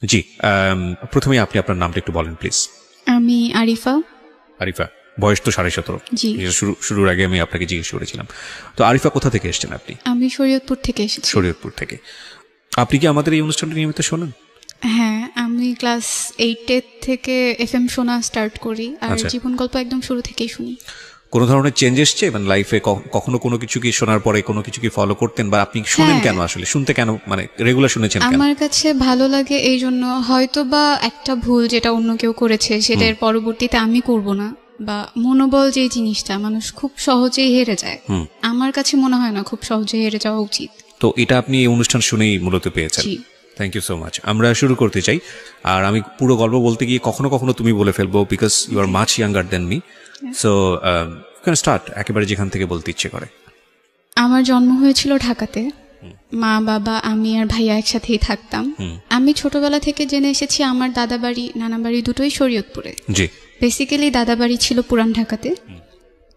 জি, প্রথমে আপনি আপনার নামটা একটু বলেন প্লিজ। আমি আরিফা। আরিফা, বয়স তো 17.5। জি। শুরুর আগে আমি আপনাকে জিজ্ঞেস করেছিলাম। তো আরিফা কোথা থেকে এসেছেন আপনি? আমি শরীয়তপুর থেকে এসেছি। শরীয়তপুর থেকে। আপনি কি আমাদের এই অনুষ্ঠানটি নিয়মিত শোনেন? হ্যাঁ, আমি ক্লাস 8 থেকে এফএম শোনা স্টার্ট করি, আর জীবন গল্প একদম শুরু থেকেই শুনি। কোনো ধরনের চেঞ্জ এসছে মানে লাইফে? কখনো কোনো কিছু কি শোনার পরে কোনো কিছু কি ফলো করতেন, বা আপনি শুনেন কেন আসলে, শুনতে কেন, মানে রেগুলার শুনেছেন কেন? আমার কাছে ভালো লাগে এই জন্য, হয়তো বা একটা ভুল যেটা অন্য কেউ করেছে সেটার পরবর্তীতে আমি করব না, বা মনোবল যে জিনিসটা মানুষ খুব সহজেই হেরে যায়, আমার কাছে মনে হয় না খুব সহজে হেরে যাওয়া উচিত। তো এটা আপনি এই অনুষ্ঠান শুনেই মূলত পেয়েছেন। Thank you so much. আমরা শুরু করতে চাই, আর আমি পুরো গল্প বলতে গিয়ে কখনো কখনো তুমি বলে ফেলবো, because you are much younger than me. So start একেবারে যেখান থেকে বলতে ইচ্ছে করে। আমার জন্ম হয়েছিল ঢাকাতে। মা বাবা আমি আর ভাইয়া একসাথেই থাকতাম। আমি ছোটবেলা থেকে জেনে এসেছি আমার দাদা বাড়ি নানা বাড়ি দুটোই শরীয়তপুরে। জি। বেসিক্যালি দাদা বাড়ি ছিল পুরান ঢাকাতে।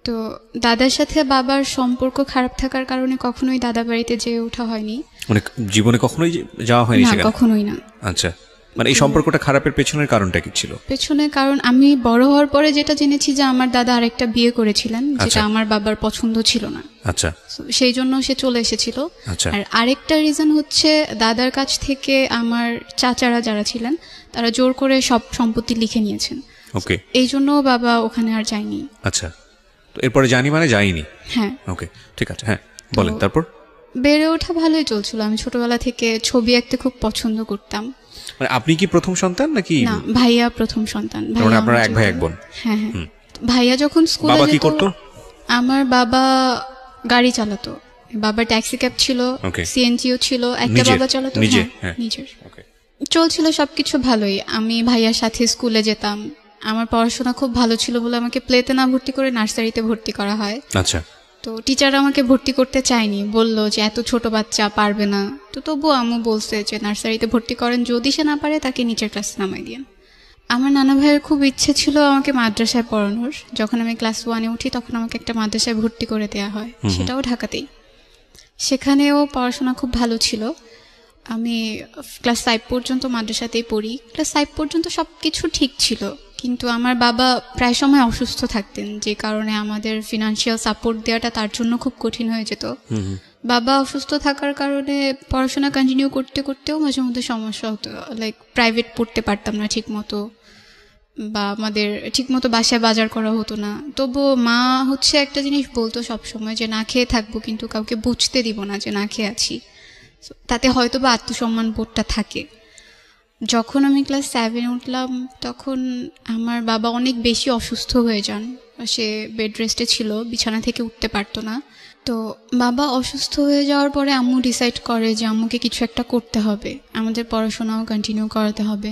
তো দাদার সাথে বাবার সম্পর্ক খারাপ থাকার কারণে কখনোই দাদা বাড়িতে যেয়ে ওঠা হয়নি। মানে জীবনে কখনোই যাওয়া হয়নি সেখানে? কখনোই না। আচ্ছা, মানে এই সম্পর্কটা খারাপের পেছনের কারণটা কি ছিল? পেছনের কারণ আমি বড় হওয়ার পরে যেটা জেনেছি যে আমার দাদা আরেকটা বিয়ে করেছিলেন, যেটা আমার বাবার পছন্দ ছিল না। আচ্ছা। সেই জন্য সে চলে এসেছিল। আর আরেকটা রিজন হচ্ছে দাদার কাছ থেকে আমার চাচারা যারা ছিলেন তারা জোর করে সব সম্পত্তি লিখে নিয়েছেন। ওকে। এই জন্য বাবা ওখানে আর যায়নি। আচ্ছা, তো এরপরে জানি মানে যাইনি। হ্যাঁ। ওকে, ঠিক আছে। হ্যাঁ, বলেন তারপর। বেড়ে ওঠা ভালোই চলছিল। আমি ছোটবেলা থেকে ছবি আঁকতে খুব পছন্দ করতাম। মানে আপনি কি প্রথম সন্তান নাকি? না, ভাইয়া প্রথম সন্তান। মানে আপনারা এক ভাই এক বোন? হ্যাঁ হ্যাঁ। ভাইয়া যখন স্কুলে বাবা কি করতো? আমার বাবা গাড়ি চালাতো। বাবা ট্যাক্সি ক্যাব ছিল, সিএনজিও ছিল, একটা বাবা চালাতো নিজের। চলছিল সবকিছু ভালোই। আমি ভাইয়ার সাথে স্কুলে যেতাম। আমার পড়াশোনা খুব ভালো ছিল বলে আমাকে প্লেতে না ভর্তি করে নার্সারিতে ভর্তি করা হয়। আচ্ছা। তো টিচার আমাকে ভর্তি করতে চায়নি, বলল যে এত ছোট বাচ্চা পারবে না। তো তবুও আম্মু বলছে যে নার্সারিতে ভর্তি করেন, যদি সে না পারে তাকে নিচের ক্লাসে নামাই দিন। আমার নানা ভাইয়ের খুব ইচ্ছে ছিল আমাকে মাদ্রাসায় পড়ানোর। যখন আমি ক্লাস 1-এ উঠি তখন আমাকে একটা মাদ্রাসায় ভর্তি করে দেওয়া হয়, সেটাও ঢাকাতেই। সেখানেও পড়াশোনা খুব ভালো ছিল। আমি ক্লাস 5 পর্যন্ত মাদ্রাসাতেই পড়ি। ক্লাস 5 পর্যন্ত সব কিছু ঠিক ছিল, কিন্তু আমার বাবা প্রায় সময় অসুস্থ থাকতেন, যে কারণে আমাদের ফিনান্সিয়াল সাপোর্ট দেওয়াটা তার জন্য খুব কঠিন হয়ে যেত। বাবা অসুস্থ থাকার কারণে পড়াশোনা কন্টিনিউ করতে করতেও মাঝে মধ্যে সমস্যা হতো। লাইক প্রাইভেট পড়তে পারতাম না ঠিক মতো, বা আমাদের ঠিক মতো বাসায় বাজার করা হতো না। তবুও মা হচ্ছে একটা জিনিস বলতো সবসময় যে না খেয়ে থাকবো, কিন্তু কাউকে বুঝতে দিব না যে না খেয়ে আছি। তাতে হয়তো বা আত্মসম্মান বোধটা থাকে। যখন আমি ক্লাস 7-এ উঠলাম তখন আমার বাবা অনেক বেশি অসুস্থ হয়ে যান। সে বেড রেস্টে ছিল, বিছানা থেকে উঠতে পারতো না। তো বাবা অসুস্থ হয়ে যাওয়ার পরে আম্মু ডিসাইড করে যে আম্মুকে কিছু একটা করতে হবে, আমাদের পড়াশোনাও কন্টিনিউ করাতে হবে।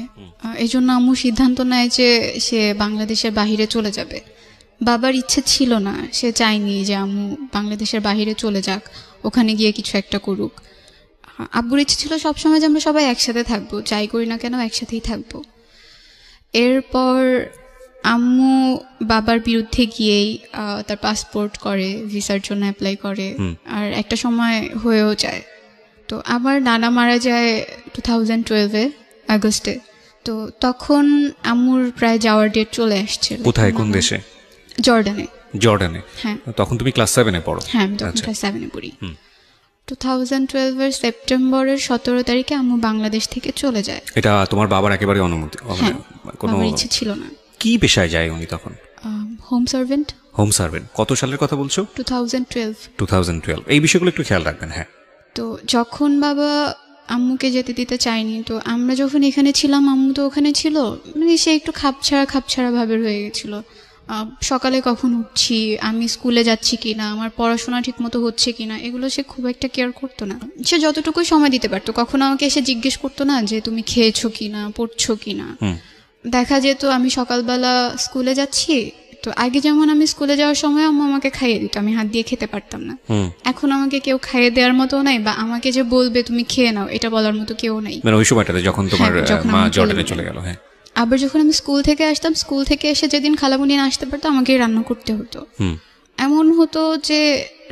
এই জন্য আম্মু সিদ্ধান্ত নেয় যে সে বাংলাদেশের বাহিরে চলে যাবে। বাবার ইচ্ছে ছিল না, সে চায়নি যে আম্মু বাংলাদেশের বাহিরে চলে যাক, ওখানে গিয়ে কিছু একটা করুক। আব্বুর ইচ্ছে ছিল সবসময় যে আমরা সবাই একসাথে থাকবো, যাই করি না কেন একসাথেই থাকবো। এরপর আম্মু বাবার বিরুদ্ধে গিয়েই তার পাসপোর্ট করে, ভিসার জন্য অ্যাপ্লাই করে, আর একটা সময় হয়েও যায়। তো আমার নানা মারা যায় 2012-এ আগস্টে। তো তখন আম্মুর প্রায় যাওয়ার ডেট চলে আসছে। কোথায়, কোন দেশে? জর্ডানে। জর্ডানে? হ্যাঁ। তখন তুমি ক্লাস 7-এ পড়ো? হ্যাঁ, আমি তখন ক্লাস 7-এ পড়ি। 2012-এর সেপ্টেম্বরের 17 তারিখে আম্মু বাংলাদেশ থেকে চলে যায়। এটা তোমার বাবার একেবারে অনুমতি? কোনো ইচ্ছে ছিল না। কি পেশায় যায় উনি তখন? Home servant. Home servant. কত সালের কথা বলছো? 2012। এই বিষয়গুলো একটু খেয়াল রাখবেন। হ্যাঁ। তো যখন বাবা আম্মুকে যেতে দিতে চায়নি, তো আমরা যখন এখানে ছিলাম আম্মু তো ওখানে ছিল, মানে সে একটু খাপছাড়া ভাবে রয়ে গেছিল। সকালে কখন উঠছি, আমি স্কুলে যাচ্ছি কিনা, আমার পড়াশোনা ঠিক মতো হচ্ছে কিনা, এগুলো সে খুব একটা কেয়ার করতো না। সে যতটুকুই সময় দিতে পারতো, কখনো আমাকে এসে জিজ্ঞেস করতো না যে তুমি খেয়েছো কিনা, পড়ছো কিনা। দেখা যেত আমি সকালবেলা স্কুলে যাচ্ছি, তো আগে যেমন আমি স্কুলে যাওয়ার সময় আম্মু আমাকে খাইয়ে দিত, আমি হাত দিয়ে খেতে পারতাম না। এখন আমাকে কেউ খাইয়ে দেওয়ার মতো নাই, বা আমাকে যে বলবে তুমি খেয়ে নাও এটা বলার মতো কেউ নাই। মানে ওই সময়টাতে যখন তোমার মা জর্ডানে চলে গেল। হ্যাঁ। আবার যখন আমি স্কুল থেকে আসতাম, স্কুল থেকে এসে যেদিন খালামুনি না আসতে পারতো আমাকে রান্না করতে হতো। এমন হতো যে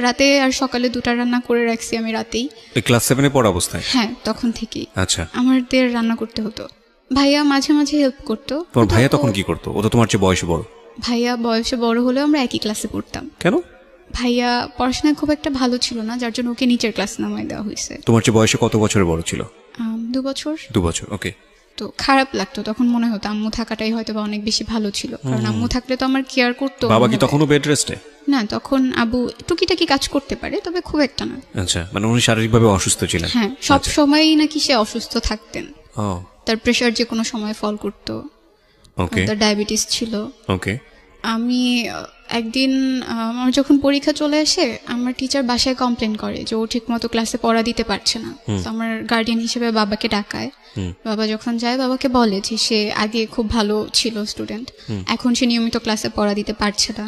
রাতে আর সকালে দুটা রান্না করে রাখছি আমি রাতেই। ক্লাস 7-এ পড়া অবস্থায়? হ্যাঁ, তখন থেকেই। আচ্ছা। আমাদের রান্না করতে হতো। ভাইয়া মাঝে মাঝে হেল্প করতো। তোমার ভাইয়া তখন কি করতো? ও তো তোমার চেয়ে বয়সে বড়। ভাইয়া বয়সে বড় হলেও আমরা একই ক্লাসে পড়তাম। কেন? ভাইয়া পড়াশোনায় খুব একটা ভালো ছিল না, যার জন্য ওকে নিচের ক্লাস নামায় দেওয়া হয়েছে। তোমার চেয়ে বয়সে কত বছরের বড় ছিল? 2 বছর। 2 বছর, ওকে। তো খারাপ লাগতো তখন, মনে হতো আম্মু থাকাটাই হয়তো বা অনেক বেশি ভালো ছিল, কারণ আম্মু থাকলে তো আমার কেয়ার করতো। বাবা কি তখনও বেড রেস্টে? না, তখন আবু টুকিটাকি কাজ করতে পারে, তবে খুব একটা না। আচ্ছা, মানে উনি শারীরিকভাবে অসুস্থ ছিলেন? হ্যাঁ, সব সময়ই নাকি সে অসুস্থ থাকতেন। ও, তার প্রেশার যে কোনো সময় ফল করতো, ওকে, তার ডায়াবেটিস ছিল। ওকে। আমি একদিন আমার যখন পরীক্ষা চলে আসে, আমার টিচার বাসায় কমপ্লেন করে যে ও ঠিকমতো ক্লাসে পড়া দিতে পারছে না। তো আমার গার্ডিয়ান হিসেবে বাবাকে ডাকায়। বাবা যখন যায়, বাবাকে বলে যে সে আগে খুব ভালো ছিল স্টুডেন্ট, এখন সে নিয়মিত ক্লাসে পড়া দিতে পারছে না।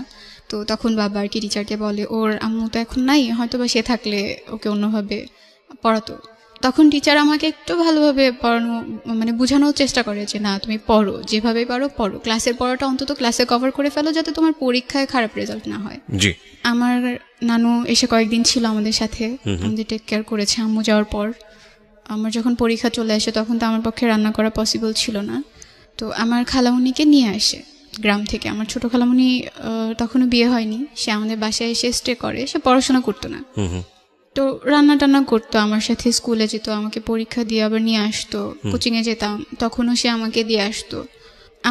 তো তখন বাবা আর কি টিচারকে বলে ওর আম্মু তো এখন নাই, হয়তো বা সে থাকলে ওকে অন্যভাবে পড়াতো। তখন টিচার আমাকে একটু ভালোভাবে পড়ানো, মানে বোঝানোর চেষ্টা করে যে না, তুমি পড়ো, যেভাবে পারো পড়ো, ক্লাসের পড়াটা অন্তত ক্লাসে কভার করে ফেলো, যাতে তোমার পরীক্ষায় খারাপ রেজাল্ট না হয়। জি। আমার নানু এসে কয়েকদিন ছিল আমাদের সাথে, আমাদের টেক কেয়ার করেছে আম্মু যাওয়ার পর। আমার যখন পরীক্ষা চলে আসে, তখন তো আমার পক্ষে রান্না করা পসিবল ছিল না। তো আমার খালামুনিকে নিয়ে আসে গ্রাম থেকে। আমার ছোট খালামুনি তখনও বিয়ে হয়নি, সে আমাদের বাসায় এসে স্টে করে, সে পড়াশোনা করতো না। তো রান্না টান্না করতো, আমার সাথে স্কুলে যেত, আমাকে পরীক্ষা দিয়ে আবার নিয়ে আসতো, কোচিংয়ে যেতাম, তখনও সে আমাকে দিয়ে আসতো।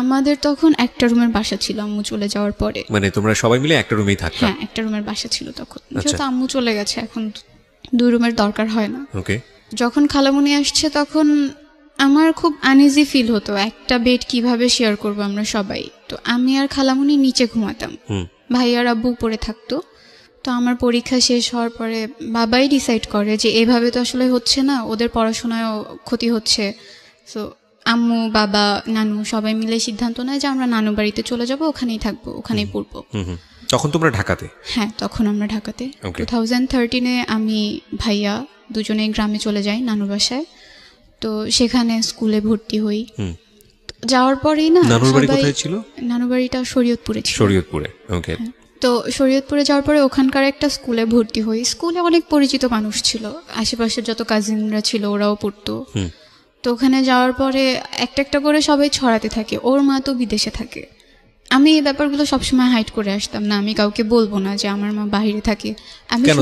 আমাদের তখন একটা রুমের বাসা ছিল আম্মু চলে যাওয়ার পরে। মানে তোমরা সবাই মিলে একটা রুমেই থাকতে? হ্যাঁ, একটা রুমের বাসা ছিল তখন, যেহেতু আম্মু চলে গেছে এখন 2 রুমের দরকার হয় না। ওকে। যখন খালামুনি আসছে, তখন আমার খুব আনইজি ফিল হতো, একটা বেড কিভাবে শেয়ার করবো আমরা সবাই। তো আমি আর খালামুনি নিচে ঘুমাতাম, ভাই আর আব্বু উপরে থাকতো। তো আমার পরীক্ষা শেষ হওয়ার পরে বাবাই ডিসাইড করে যে এভাবে তো আসলে হচ্ছে না, ওদের পড়াশোনায়ও ক্ষতি হচ্ছে। সো আম্মু, বাবা, নানু সবাই মিলে সিদ্ধান্ত নেয় যে আমরা নানু বাড়িতে চলে যাব, ওখানেই থাকবো, ওখানেই পড়বো। তখন তোমরা ঢাকাতে? হ্যাঁ, তখন আমরা ঢাকাতে। 2013-এ আমি ভাইয়া দুজনে গ্রামে চলে যাই নানুর বাসায়। তো সেখানে স্কুলে ভর্তি হই। যাওয়ার পরেই না, নানুর বাড়ি কোথায় ছিল? নানুর বাড়িটা শরীয়তপুরে ছিল। শরীয়তপুরে, ওকে। তো শরীয়তপুরে যাওয়ার পরে ওখানকার একটা স্কুলে ভর্তি হই। স্কুলে অনেক পরিচিত মানুষ ছিল, আশেপাশের যত কাজিনরা ছিল ওরাও পড়তো। তো ওখানে যাওয়ার পরে একটা একটা করে সবাই ছড়াতে থাকে, ওর মা তো বিদেশে থাকে। আমি এই ব্যাপারগুলো সবসময় হাইড করে আসতাম, না আমি কাউকে বলবো না যে আমার মা বাইরে থাকে। আমি কেন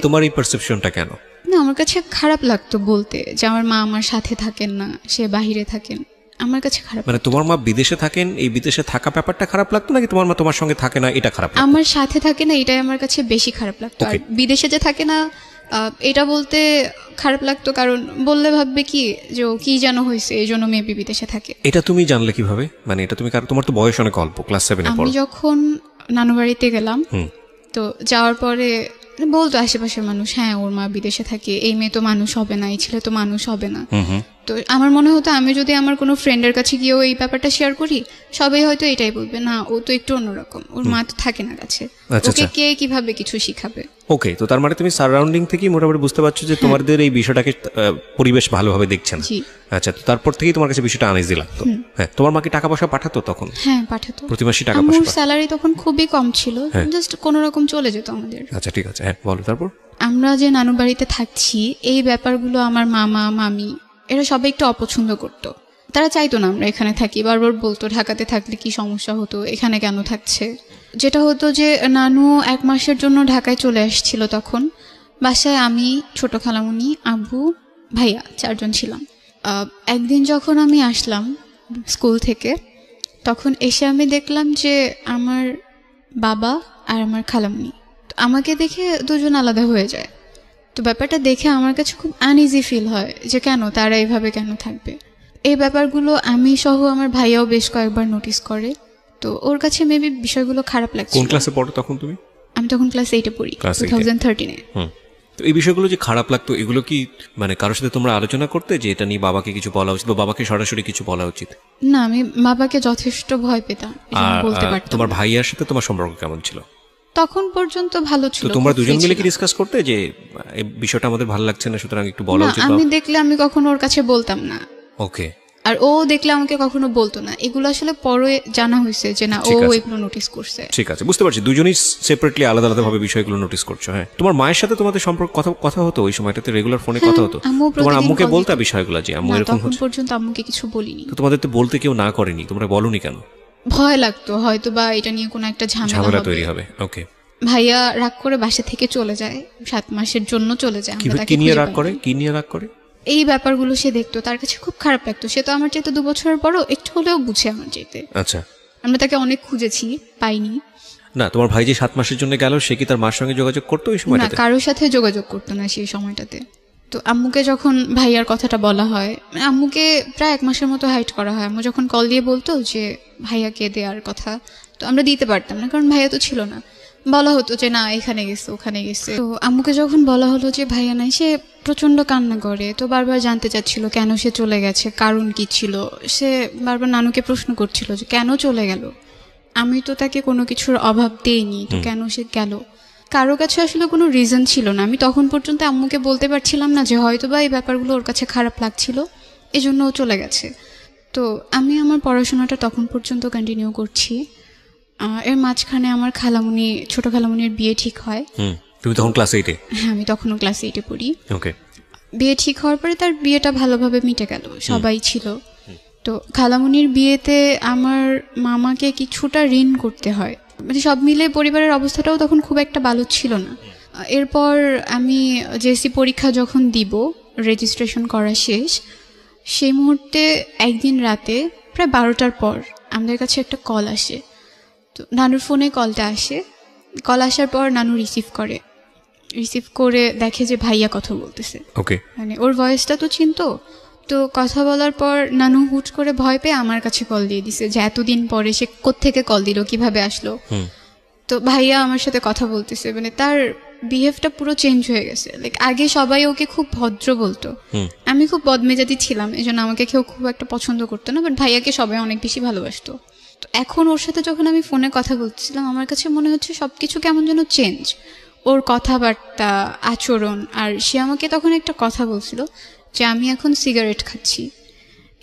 তোমার এই পারসেপশনটা কেন? না, আমার কাছে খারাপ লাগতো বলতে যে আমার মা আমার সাথে থাকেন না, সে বাইরে থাকেন, আমার কাছে খারাপ। মানে তোমার মা বিদেশে থাকেন, এই বিদেশে থাকা ব্যাপারটা খারাপ লাগতো, নাকি তোমার মা তোমার সঙ্গে থাকে না এটা খারাপ লাগতো? আমার সাথে থাকে না, এটাই আমার কাছে বেশি খারাপ লাগতো। আর বিদেশে যে থাকে না এটা বলতে খারাপ লাগতো, কারণ বললে ভাববে কি যে ও কি যেন হয়েছে, এই জন্য মেবি বিদেশে থাকে। এটা তুমি জানলে কিভাবে? মানে এটা তুমি, তোমার তো বয়স অনেক অল্প, ক্লাস 7 এ পড়ো। আমি যখন নানু বাড়িতে গেলাম, তো যাওয়ার পরে বলতো আশেপাশের মানুষ, হ্যাঁ ওর মা বিদেশে থাকে, এই মেয়ে তো মানুষ হবে না, এই ছেলে তো মানুষ হবে না। তো আমার মনে হতো আমি যদি আমার কোনো ফ্রেন্ডের কাছে গিয়েও এই ব্যাপারটা শেয়ার করি, সবাই হয়তো এটাই বলবে, না ও তো একটু অন্যরকম, ওর মা তো থাকে না কাছে, ওকে কে কিভাবে কিছু শিখাবে। ওকে, তো তার মানে তুমি সারাউন্ডিং থেকে মোটামুটি বুঝতে পারছো যে তোমাদের এই বিষয়টাকে পরিবেশ ভালোভাবে দেখছে না। আচ্ছা, তো তারপর থেকেই তোমার কাছে বিষয়টা আনইজি লাগতো। হ্যাঁ, তোমার মা কি টাকা পয়সা পাঠাতো তখন? হ্যাঁ, পাঠাতো, প্রতি মাসে টাকা পয়সা। আমার স্যালারি তখন খুবই কম ছিল, জাস্ট কোনো রকম চলে যেত আমাদের। আচ্ছা, ঠিক আছে, হ্যাঁ বলো। তারপর আমরা যে নানু বাড়িতে থাকছি, এই ব্যাপারগুলো আমার মামা মামি এরা সবাই একটু অপছন্দ করতো। তারা চাইতো না আমরা এখানে থাকি, বারবার বলতো ঢাকাতে থাকলে কি সমস্যা হতো, এখানে কেন থাকছে। যেটা হতো যে নানু 1 মাসের জন্য ঢাকায় চলে আসছিল, তখন বাসায় আমি, ছোট খালামুনি, আব্বু, ভাইয়া 4 জন ছিলাম। একদিন যখন আমি আসলাম স্কুল থেকে, তখন এসে আমি দেখলাম যে আমার বাবা আর আমার খালামুনি আমাকে দেখে দুজন আলাদা হয়ে যায়। তো ব্যাপারটা দেখে আমার কাছে খুব আনইজি ফিল হয় যে কেন তারা এইভাবে কেন থাকবে। এই ব্যাপারগুলো আমি সহ আমার ভাইয়াও বেশ কয়েকবার নোটিস করে। তো ওর কাছে মেবি বিষয়গুলো খারাপ লাগছে। কোন ক্লাসে পড়ো তখন তুমি? আমি তখন ক্লাস 8-এ পড়ি, 2013-এ। তো এই বিষয়গুলো যে খারাপ লাগতো, এগুলো কি মানে কারোর সাথে তোমরা আলোচনা করতে যে এটা নিয়ে বাবাকে কিছু বলা উচিত, বা বাবাকে সরাসরি কিছু বলা উচিত? না, আমি বাবাকে যথেষ্ট ভয় পেতাম, বলতে পারতাম। তোমার ভাইয়ার সাথে তোমার সম্পর্ক কেমন ছিল? তখন পর্যন্ত ভালো ছিল। তো তোমরা দুজন মিলে কি ডিসকাস করতে যে এই বিষয়টা আমাদের ভালো লাগছে না, সুতরাং একটু বলা উচিত? আমি দেখলে আমি কখনো ওর কাছে বলতাম না। ওকে, আর ও দেখলে আমাকে কখনো বলতো না, এগুলো আসলে পরে জানা হয়েছে যে না ও এগুলো নোটিস করছে। ঠিক আছে, বুঝতে পারছি, দুজনেই সেপারেটলি আলাদা আলাদা ভাবে বিষয়গুলো নোটিস করছো। হ্যাঁ, তোমার মায়ের সাথে তোমাদের সম্পর্ক কথা হতো ওই সময়টাতে, রেগুলার ফোনে কথা হতো? তোমার আম্মুকে বলতে বিষয়গুলো যে আম্মু এরকম তখন পর্যন্ত আম্মুকে কিছু বলিনি। তো তোমাদের তো বলতে কেউ না করেনি, তোমরা বলনি কেন? ভয় লাগতো হয়তো বা এটা নিয়ে কোনো একটা ঝামেলা তৈরি হবে। ওকে। ভাইয়া রাগ করে বাসা থেকে চলে যায়, 7 মাসের জন্য চলে যায়। কি নিয়ে রাগ করে? কি নিয়ে রাগ করে? এই ব্যাপারগুলো সে দেখতো, তার কাছে খুব খারাপ লাগতো। সে তো আমার চাইতে 2 বছরের বড়, একটু হলেও বুঝে আমার চাইতে। আচ্ছা। আমরা তাকে অনেক খুঁজেছি, পাইনি। না, তোমার ভাই যে 7 মাসের জন্য গেল, সে কি তার মার সঙ্গে যোগাযোগ করতো ওই সময়টাতে? না, কারোর সাথে যোগাযোগ করতো না সেই সময়টাতে। তো আম্মুকে যখন ভাইয়ার কথাটা বলা হয়, আম্মুকে প্রায় 1 মাসের মতো হাইড করা হয়। আম্মু যখন কল দিয়ে বলতো যে ভাইয়াকে দেওয়ার কথা, তো আমরা দিতে পারতাম না, কারণ ভাইয়া তো ছিল না। বলা হতো যে না এখানে গেছে ওখানে গেছে। তো আম্মুকে যখন বলা হলো যে ভাইয়া নাই, সে প্রচন্ড কান্না করে। তো বারবার জানতে চাচ্ছিল কেন সে চলে গেছে, কারণ কি ছিল। সে বারবার নানুকে প্রশ্ন করছিল যে কেন চলে গেল, আমি তো তাকে কোনো কিছুর অভাব দেইনি, তো কেন সে গেল। কারো কাছে আসলে কোনো রিজন ছিল না। আমি তখন পর্যন্ত আম্মুকে বলতে পারছিলাম না যে হয়তো বা এই ব্যাপারগুলো ওর কাছে খারাপ লাগছিল, এজন্য ও চলে গেছে। তো আমি আমার পড়াশোনাটা তখন পর্যন্ত কন্টিনিউ করছি। এর মাঝখানে আমার খালামুনি, ছোট খালামুনির বিয়ে ঠিক হয়। তুমি তখন ক্লাস 8-এ? হ্যাঁ, আমি তখনও ক্লাস 8-এ পড়ি। ওকে। বিয়ে ঠিক হওয়ার পরে তার বিয়েটা ভালোভাবে মিটে গেল, সবাই ছিল। তো খালামুনির বিয়েতে আমার মামাকে কিছুটা ঋণ করতে হয়, মানে সব মিলে পরিবারের অবস্থাটাও তখন খুব একটা ভালো ছিল না। এরপর আমি জেএসসি পরীক্ষা যখন দিব, রেজিস্ট্রেশন করা শেষ, সেই মুহূর্তে একদিন রাতে প্রায় 12টার পর আমাদের কাছে একটা কল আসে। তো নানুর ফোনে কলটা আসে। কল আসার পর নানু রিসিভ করে দেখে যে ভাইয়া কথা বলতেছে। ওকে। মানে ওর ভয়েসটা তো চিনতো। তো কথা বলার পর নানু হুট করে ভয় পেয়ে আমার কাছে কল দিয়ে দিছে যে এতদিন পরে সে কোত্থেকে কল দিল, কিভাবে আসলো। তো ভাইয়া আমার সাথে কথা বলতেছে, মানে তার বিহেভটা পুরো চেঞ্জ হয়ে গেছে। লাইক আগে সবাই ওকে খুব ভদ্র বলতো, আমি খুব বদমেজাজি ছিলাম, এজন্য আমাকে কেউ খুব একটা পছন্দ করতো না, বাট ভাইয়াকে সবাই অনেক বেশি ভালোবাসতো। তো এখন ওর সাথে যখন আমি ফোনে কথা বলছিলাম, আমার কাছে মনে হচ্ছে সবকিছু কেমন যেন চেঞ্জ, ওর কথাবার্তা, আচরণ। আর সে আমাকে তখন একটা কথা বলছিল যে আমি এখন সিগারেট খাচ্ছি,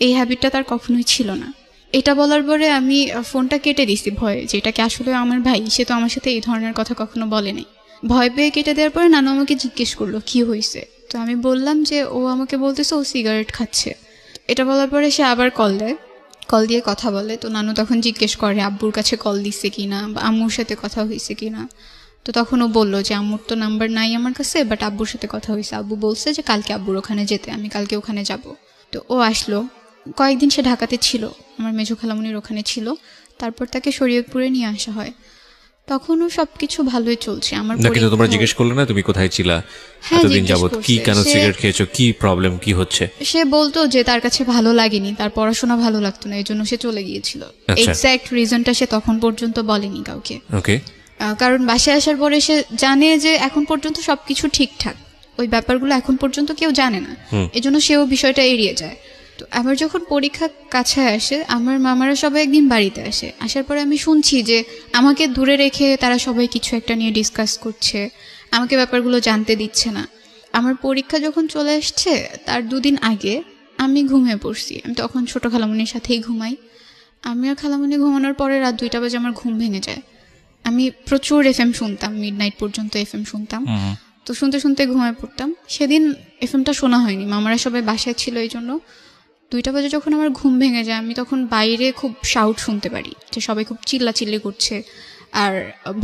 এই হ্যাবিটটা তার কখনোই ছিল না। এটা বলার পরে আমি ফোনটা কেটে দিছি ভয়ে, যেটাকে আসলে আমার ভাই, সে তো আমার সাথে এই ধরনের কথা কখনো বলেনি। ভয় পেয়ে কেটে দেওয়ার পরে নানু আমাকে জিজ্ঞেস করলো কি হয়েছে। তো আমি বললাম যে ও আমাকে বলতেছে ও সিগারেট খাচ্ছে। এটা বলার পরে সে আবার কল দেয়, কল দিয়ে কথা বলে। তো নানু তখন জিজ্ঞেস করে আব্বুর কাছে কল দিচ্ছে কিনা বা আম্মুর সাথে কথা হয়েছে কিনা। তো তখন ও বললো যে আম্মুর তো নাম্বার নাই আমার কাছে, বাট আব্বুর সাথে কথা হয়েছে, আব্বু বলছে যে কালকে আব্বুর ওখানে যেতে, আমি কালকে ওখানে যাব। তো ও আসলো, কয়েকদিন সে ঢাকাতে ছিল, আমার মেজো খালামুনির ওখানে ছিল। তারপর তাকে শরীয়তপুরে নিয়ে আসা হয়। তখনও সবকিছু ভালোই চলছে। আমার কিন্তু তোমরা জিজ্ঞেস করলে না তুমি কোথায় ছিলা এতদিন যাবত, কি কেন সিগারেট খেয়েছো, কি প্রবলেম, কি হচ্ছে? সে বলতো যে তার কাছে ভালো লাগেনি, তার পড়াশোনা ভালো লাগতো না, এই জন্য সে চলে গিয়েছিল। এক্স্যাক্ট রিজনটা সে তখন পর্যন্ত বলেনি কাউকে। ওকে। কারণ বাসায় আসার পরে সে জানে যে এখন পর্যন্ত সবকিছু ঠিকঠাক, ওই ব্যাপারগুলো এখন পর্যন্ত কেউ জানে না, এজন্য সেও বিষয়টা এড়িয়ে যায়। তো আবার যখন পরীক্ষা কাছে আসে, আমার মামারা সবাই একদিন বাড়িতে আসে। আসার পরে আমি শুনছি যে আমাকে দূরে রেখে তারা সবাই কিছু একটা নিয়ে ডিসকাস করছে, আমাকে ব্যাপারগুলো জানতে দিচ্ছে না। আমার পরীক্ষা যখন চলে আসছে তার 2 দিন আগে আমি ঘুমিয়ে পড়ছি। আমি তখন ছোট খালামুনির সাথেই ঘুমাই। আমি আর খালামুনি ঘুমানোর পরে রাত 2টা বাজে আমার ঘুম ভেঙে যায়। আমি প্রচুর এফএম শুনতাম, মিডনাইট পর্যন্ত এফএম শুনতাম। তো শুনতে শুনতে ঘুমায় পড়তাম। সেদিন এফএমটা শোনা হয়নি, মামারা সবাই বাসায় ছিল, এই জন্য 2টা বাজে যখন আমার ঘুম ভেঙে যায়, আমি তখন বাইরে খুব শাউট শুনতে পারি যে সবাই খুব চিল্লাচিল্লি করছে আর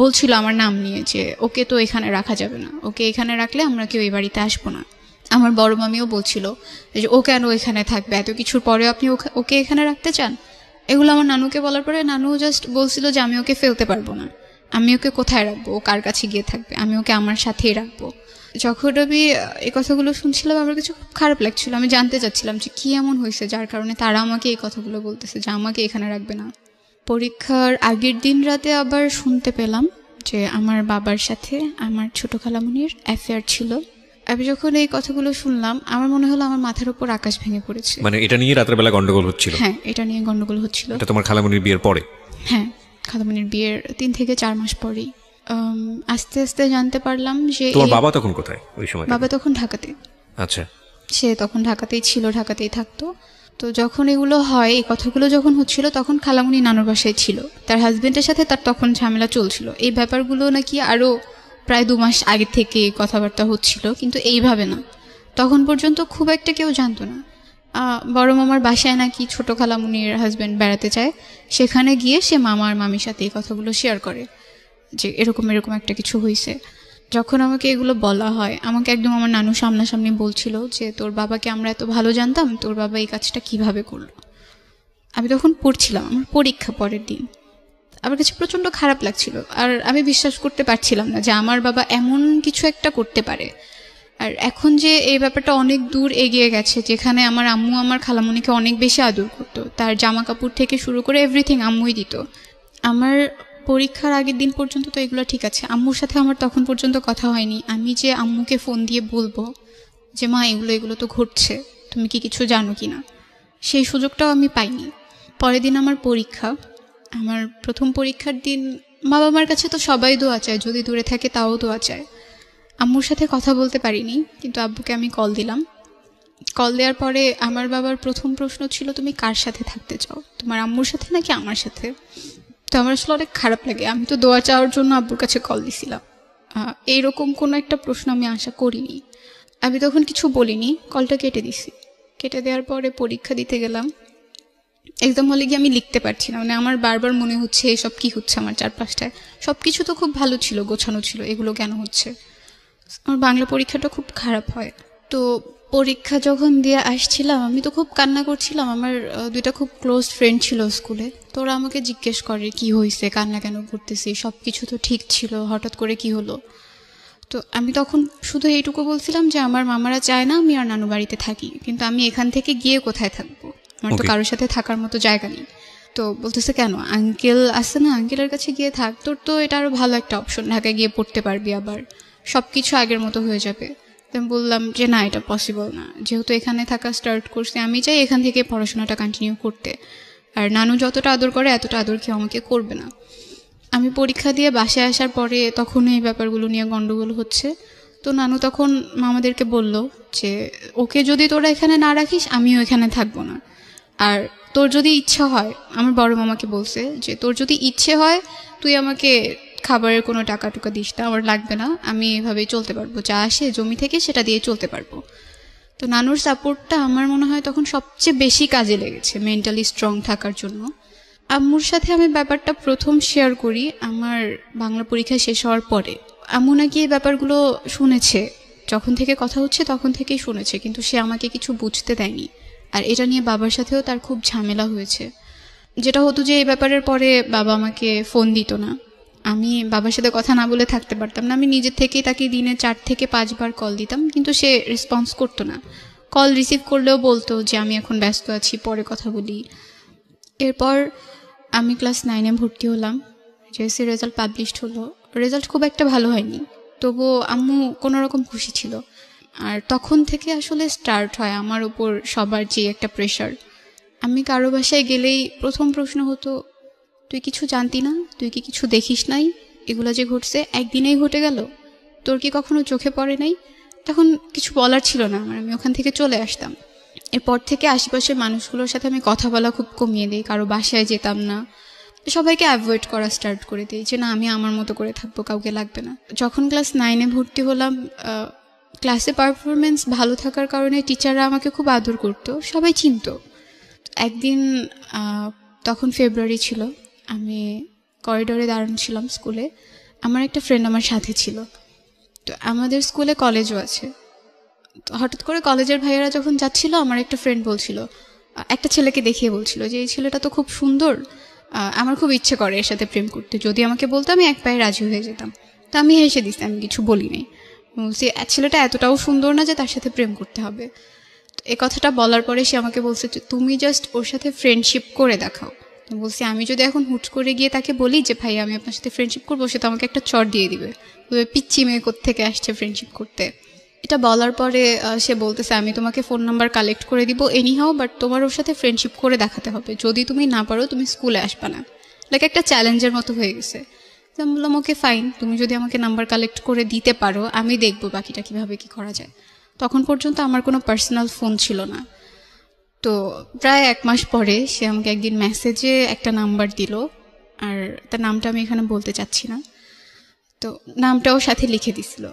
বলছিল আমার নাম নিয়ে যে ওকে তো এখানে রাখা যাবে না, ওকে এখানে রাখলে আমরা কেউ এই বাড়িতে আসবো না। আমার বড় মামিও বলছিল যে ও কেন এখানে থাকবে, এত কিছুর পরেও আপনি ওকে এখানে রাখতে চান। এগুলো আমার নানুকে বলার পরে নানু জাস্ট বলছিল যে আমি ওকে ফেলতে পারবো না, আমি ওকে কোথায় রাখবো, ও কার কাছে গিয়ে থাকবে, আমি ওকে আমার সাথেই রাখবো। যখন আমি এই কথাগুলো শুনছিলাম আমার কিছু খুব খারাপ লাগছিল। আমি জানতে চাচ্ছিলাম যে কি এমন হয়েছে যার কারণে তারা আমাকে এই কথাগুলো বলতেছে যে আমাকে এখানে রাখবে না। পরীক্ষার আগের দিন রাতে আবার শুনতে পেলাম যে আমার বাবার সাথে আমার ছোট খালামুনির অ্যাফেয়ার ছিল। আমি যখন এই কথাগুলো শুনলাম আমার মনে হলো আমার মাথার উপর আকাশ ভেঙে পড়েছে। মানে এটা নিয়ে রাতের বেলা গন্ডগোল হচ্ছিল? হ্যাঁ, এটা নিয়ে গন্ডগোল হচ্ছিল। এটা তোমার খালামুনির বিয়ের পরে? হ্যাঁ, খালামুনির বিয়ের 3 থেকে 4 মাস পরেই আস্তে আস্তে জানতে পারলাম যে তোমার বাবা তখন কোথায় ওই সময়? বাবা তখন ঢাকাতে। আচ্ছা। সে তখন ঢাকাতেই ছিল, ঢাকাতেই থাকতো। তো যখন এগুলো হয়, এই কথাগুলো যখন হচ্ছিল, তখন খালামণি নানুর বাসায় ছিল, তার হাজবেন্ডের সাথে তার তখন ঝামেলা চলছিল। এই ব্যাপারগুলো নাকি আরও প্রায় 2 মাস আগে থেকে কথাবার্তা হচ্ছিল, কিন্তু এইভাবে না। তখন পর্যন্ত খুব একটা কেউ জানতো না। বড় মামার বাসায় নাকি ছোট খালামুনির হাজবেন্ড বেড়াতে চায়, সেখানে গিয়ে সে মামা আর মামির সাথে এই কথাগুলো শেয়ার করে যে এরকম এরকম একটা কিছু হয়েছে। যখন আমাকে এগুলো বলা হয়, আমাকে একদম আমার নানু সামনাসামনি বলছিল যে তোর বাবাকে আমরা এত ভালো জানতাম, তোর বাবা এই কাজটা কিভাবে করলো। আমি তখন পড়ছিলাম, আমার পরীক্ষা পরের দিন। আমার কাছে প্রচণ্ড খারাপ লাগছিল, আর আমি বিশ্বাস করতে পারছিলাম না যে আমার বাবা এমন কিছু একটা করতে পারে। আর এখন যে এই ব্যাপারটা অনেক দূর এগিয়ে গেছে, যেখানে আমার আম্মু আমার খালামণিকে অনেক বেশি আদর করতো, তার জামা কাপড় থেকে শুরু করে এভরিথিং আম্মুই দিত। আমার পরীক্ষার আগের দিন পর্যন্ত তো এগুলো ঠিক আছে, আম্মুর সাথে আমার তখন পর্যন্ত কথা হয়নি। আমি যে আম্মুকে ফোন দিয়ে বলবো যে মা এগুলো তো ঘটছে, তুমি কি কিছু জানো কি না, সেই সুযোগটাও আমি পাইনি। পরের দিন আমার পরীক্ষা, আমার প্রথম পরীক্ষার দিন মা বাবার কাছে তো সবাই দোয়া চায়, যদি দূরে থাকে তাও দোয়া চায়। আম্মুর সাথে কথা বলতে পারিনি, কিন্তু আব্বুকে আমি কল দিলাম। কল দেওয়ার পরে আমার বাবার প্রথম প্রশ্ন ছিল, তুমি কার সাথে থাকতে চাও, তোমার আম্মুর সাথে নাকি আমার সাথে? তো আমার আসলে অনেক খারাপ লাগে, আমি তো দোয়া চাওয়ার জন্য আব্বুর কাছে কল দিছিলাম। এইরকম কোনো একটা প্রশ্ন আমি আশা করিনি। আমি তখন কিছু বলিনি, কলটা কেটে দিছি। কেটে দেওয়ার পরে পরীক্ষা দিতে গেলাম। এক্সাম হলে গিয়ে আমি লিখতে পারছি না, মানে আমার বারবার মনে হচ্ছে এসব কি হচ্ছে আমার চারপাশটায়। সব কিছু তো খুব ভালো ছিল, গোছানো ছিল, এগুলো কেন হচ্ছে? আমার বাংলা পরীক্ষাটা খুব খারাপ হয়। তো পরীক্ষা যখন দিয়ে আসছিলাম, আমি তো খুব কান্না করছিলাম। আমার 2টা খুব ক্লোজ ফ্রেন্ড ছিল স্কুলে, তো ওরা আমাকে জিজ্ঞেস করে কি হয়েছে, কান্না কেন করতেছি, সব কিছু তো ঠিক ছিল, হঠাৎ করে কি হলো? তো আমি তখন শুধু এইটুকু বলছিলাম যে আমার মামারা চায় না আমি আর নানু বাড়িতে থাকি, কিন্তু আমি এখান থেকে গিয়ে কোথায় থাকবো, আমার তো কারোর সাথে থাকার মতো জায়গা নেই। তো বলতেছে কেন, আঙ্কেল আছে না, আঙ্কেলের কাছে গিয়ে থাক, তোর তো এটা আরও ভালো একটা অপশন, ঢাকায় গিয়ে পড়তে পারবি, আবার সব কিছু আগের মতো হয়ে যাবে। তো আমি বললাম যে না, এটা পসিবল না, যেহেতু এখানে থাকা স্টার্ট করছি, আমি চাই এখান থেকে পড়াশোনাটা কন্টিনিউ করতে। আর নানু যতটা আদর করে এতটা আদর কেউ আমাকে করবে না। আমি পরীক্ষা দিয়ে বাসায় আসার পরে তখন এই ব্যাপারগুলো নিয়ে গন্ডগোল হচ্ছে। তো নানু তখন মামাদেরকে বলল যে ওকে যদি তোরা এখানে না রাখিস, আমিও এখানে থাকবো না। আর তোর যদি ইচ্ছা হয়, আমার বড় মামাকে বলছে যে তোর যদি ইচ্ছে হয় তুই আমাকে খাবারের কোনো টাকা টুকা দিস না, আমার লাগবে না, আমি এভাবেই চলতে পারবো, যা আসে জমি থেকে সেটা দিয়ে চলতে পারবো। তো নানুর সাপোর্টটা আমার মনে হয় তখন সবচেয়ে বেশি কাজে লেগেছে মেন্টালি স্ট্রং থাকার জন্য। আম্মুর সাথে আমি ব্যাপারটা প্রথম শেয়ার করি আমার বাংলা পরীক্ষা শেষ হওয়ার পরে। আম্মু নাকি এই ব্যাপারগুলো শুনেছে, যখন থেকে কথা হচ্ছে তখন থেকেই শুনেছে, কিন্তু সে আমাকে কিছু বুঝতে দেয়নি। আর এটা নিয়ে বাবার সাথেও তার খুব ঝামেলা হয়েছে। যেটা হতো যে এই ব্যাপারের পরে বাবা আমাকে ফোন দিত না, আমি বাবার সাথে কথা না বলে থাকতে পারতাম না। আমি নিজের থেকেই তাকে দিনে 4 থেকে 5 বার কল দিতাম, কিন্তু সে রেসপন্স করতো না। কল রিসিভ করলেও বলতো যে আমি এখন ব্যস্ত আছি, পরে কথা বলি। এরপর আমি ক্লাস 9-এ ভর্তি হলাম, জেএসসি রেজাল্ট পাবলিশড হলো। রেজাল্ট খুব একটা ভালো হয়নি, তবুও আম্মু কোনো রকম খুশি ছিল। আর তখন থেকে আসলে স্টার্ট হয় আমার উপর সবার যে একটা প্রেশার। আমি কারো বাসায় গেলেই প্রথম প্রশ্ন হতো, তুই কিছু জানতি না, তুই কি কিছু দেখিস নাই, এগুলো যে ঘটছে একদিনেই ঘটে গেল, তোর কি কখনো চোখে পড়ে নাই? তখন কিছু বলার ছিল না আমার, আমি ওখান থেকে চলে আসতাম। এরপর থেকে আশেপাশের মানুষগুলোর সাথে আমি কথা বলা খুব কমিয়ে দিই, কারো বাসায় যেতাম না, সবাইকে অ্যাভয়েড করা স্টার্ট করে দিই যে না, আমি আমার মতো করে থাকবো, কাউকে লাগবে না। যখন ক্লাস 9-এ ভর্তি হলাম, ক্লাসে পারফরমেন্স ভালো থাকার কারণে টিচাররা আমাকে খুব আদর করতো, সবাই চিনতো। একদিন তখন ফেব্রুয়ারি ছিল, আমি করিডোরে দাঁড়ানো ছিলাম স্কুলে, আমার একটা ফ্রেন্ড আমার সাথে ছিল। তো আমাদের স্কুলে কলেজও আছে। তো হঠাৎ করে কলেজের ভাইয়েরা যখন যাচ্ছিল, আমার একটা ফ্রেন্ড বলছিল, একটা ছেলেকে দেখিয়ে বলছিল যে এই ছেলেটা তো খুব সুন্দর, আমার খুব ইচ্ছে করে এর সাথে প্রেম করতে, যদি আমাকে বলতো আমি এক পায়ে রাজি হয়ে যেতাম। তো আমি হেসে দিচ্ছি, আমি কিছু বলি নাই, বলছি ছেলেটা এতটাও সুন্দর না যে তার সাথে প্রেম করতে হবে। এই কথাটা বলার পরে সে আমাকে বলছে তুমি জাস্ট ওর সাথে ফ্রেন্ডশিপ করে দেখাও। বলছি আমি যদি এখন হুট করে গিয়ে তাকে বলি যে ভাই আমি আপনার সাথে ফ্রেন্ডশিপ করবো, সে তো আমাকে একটা চড় দিয়ে দিবে, পিচ্ছি মেয়ে কোত্থেকে আসছে ফ্রেন্ডশিপ করতে। এটা বলার পরে সে বলতেছে আমি তোমাকে ফোন নাম্বার কালেক্ট করে দিব এনিহাও, বাট তোমার ওর সাথে ফ্রেন্ডশিপ করে দেখাতে হবে, যদি তুমি না পারো তুমি স্কুলে আসবে না। লাইক একটা চ্যালেঞ্জের মতো হয়ে গেছে। তো আমি বললাম ওকে ফাইন, তুমি যদি আমাকে নাম্বার কালেক্ট করে দিতে পারো আমি দেখবো বাকিটা কীভাবে কী করা যায়। তখন পর্যন্ত আমার কোনো পার্সোনাল ফোন ছিল না। তো প্রায় 1 মাস পরে সে আমাকে একদিন মেসেজে একটা নাম্বার দিল, আর তার নামটা আমি এখানে বলতে চাচ্ছি না। তো নামটাও সাথে লিখে দিছিল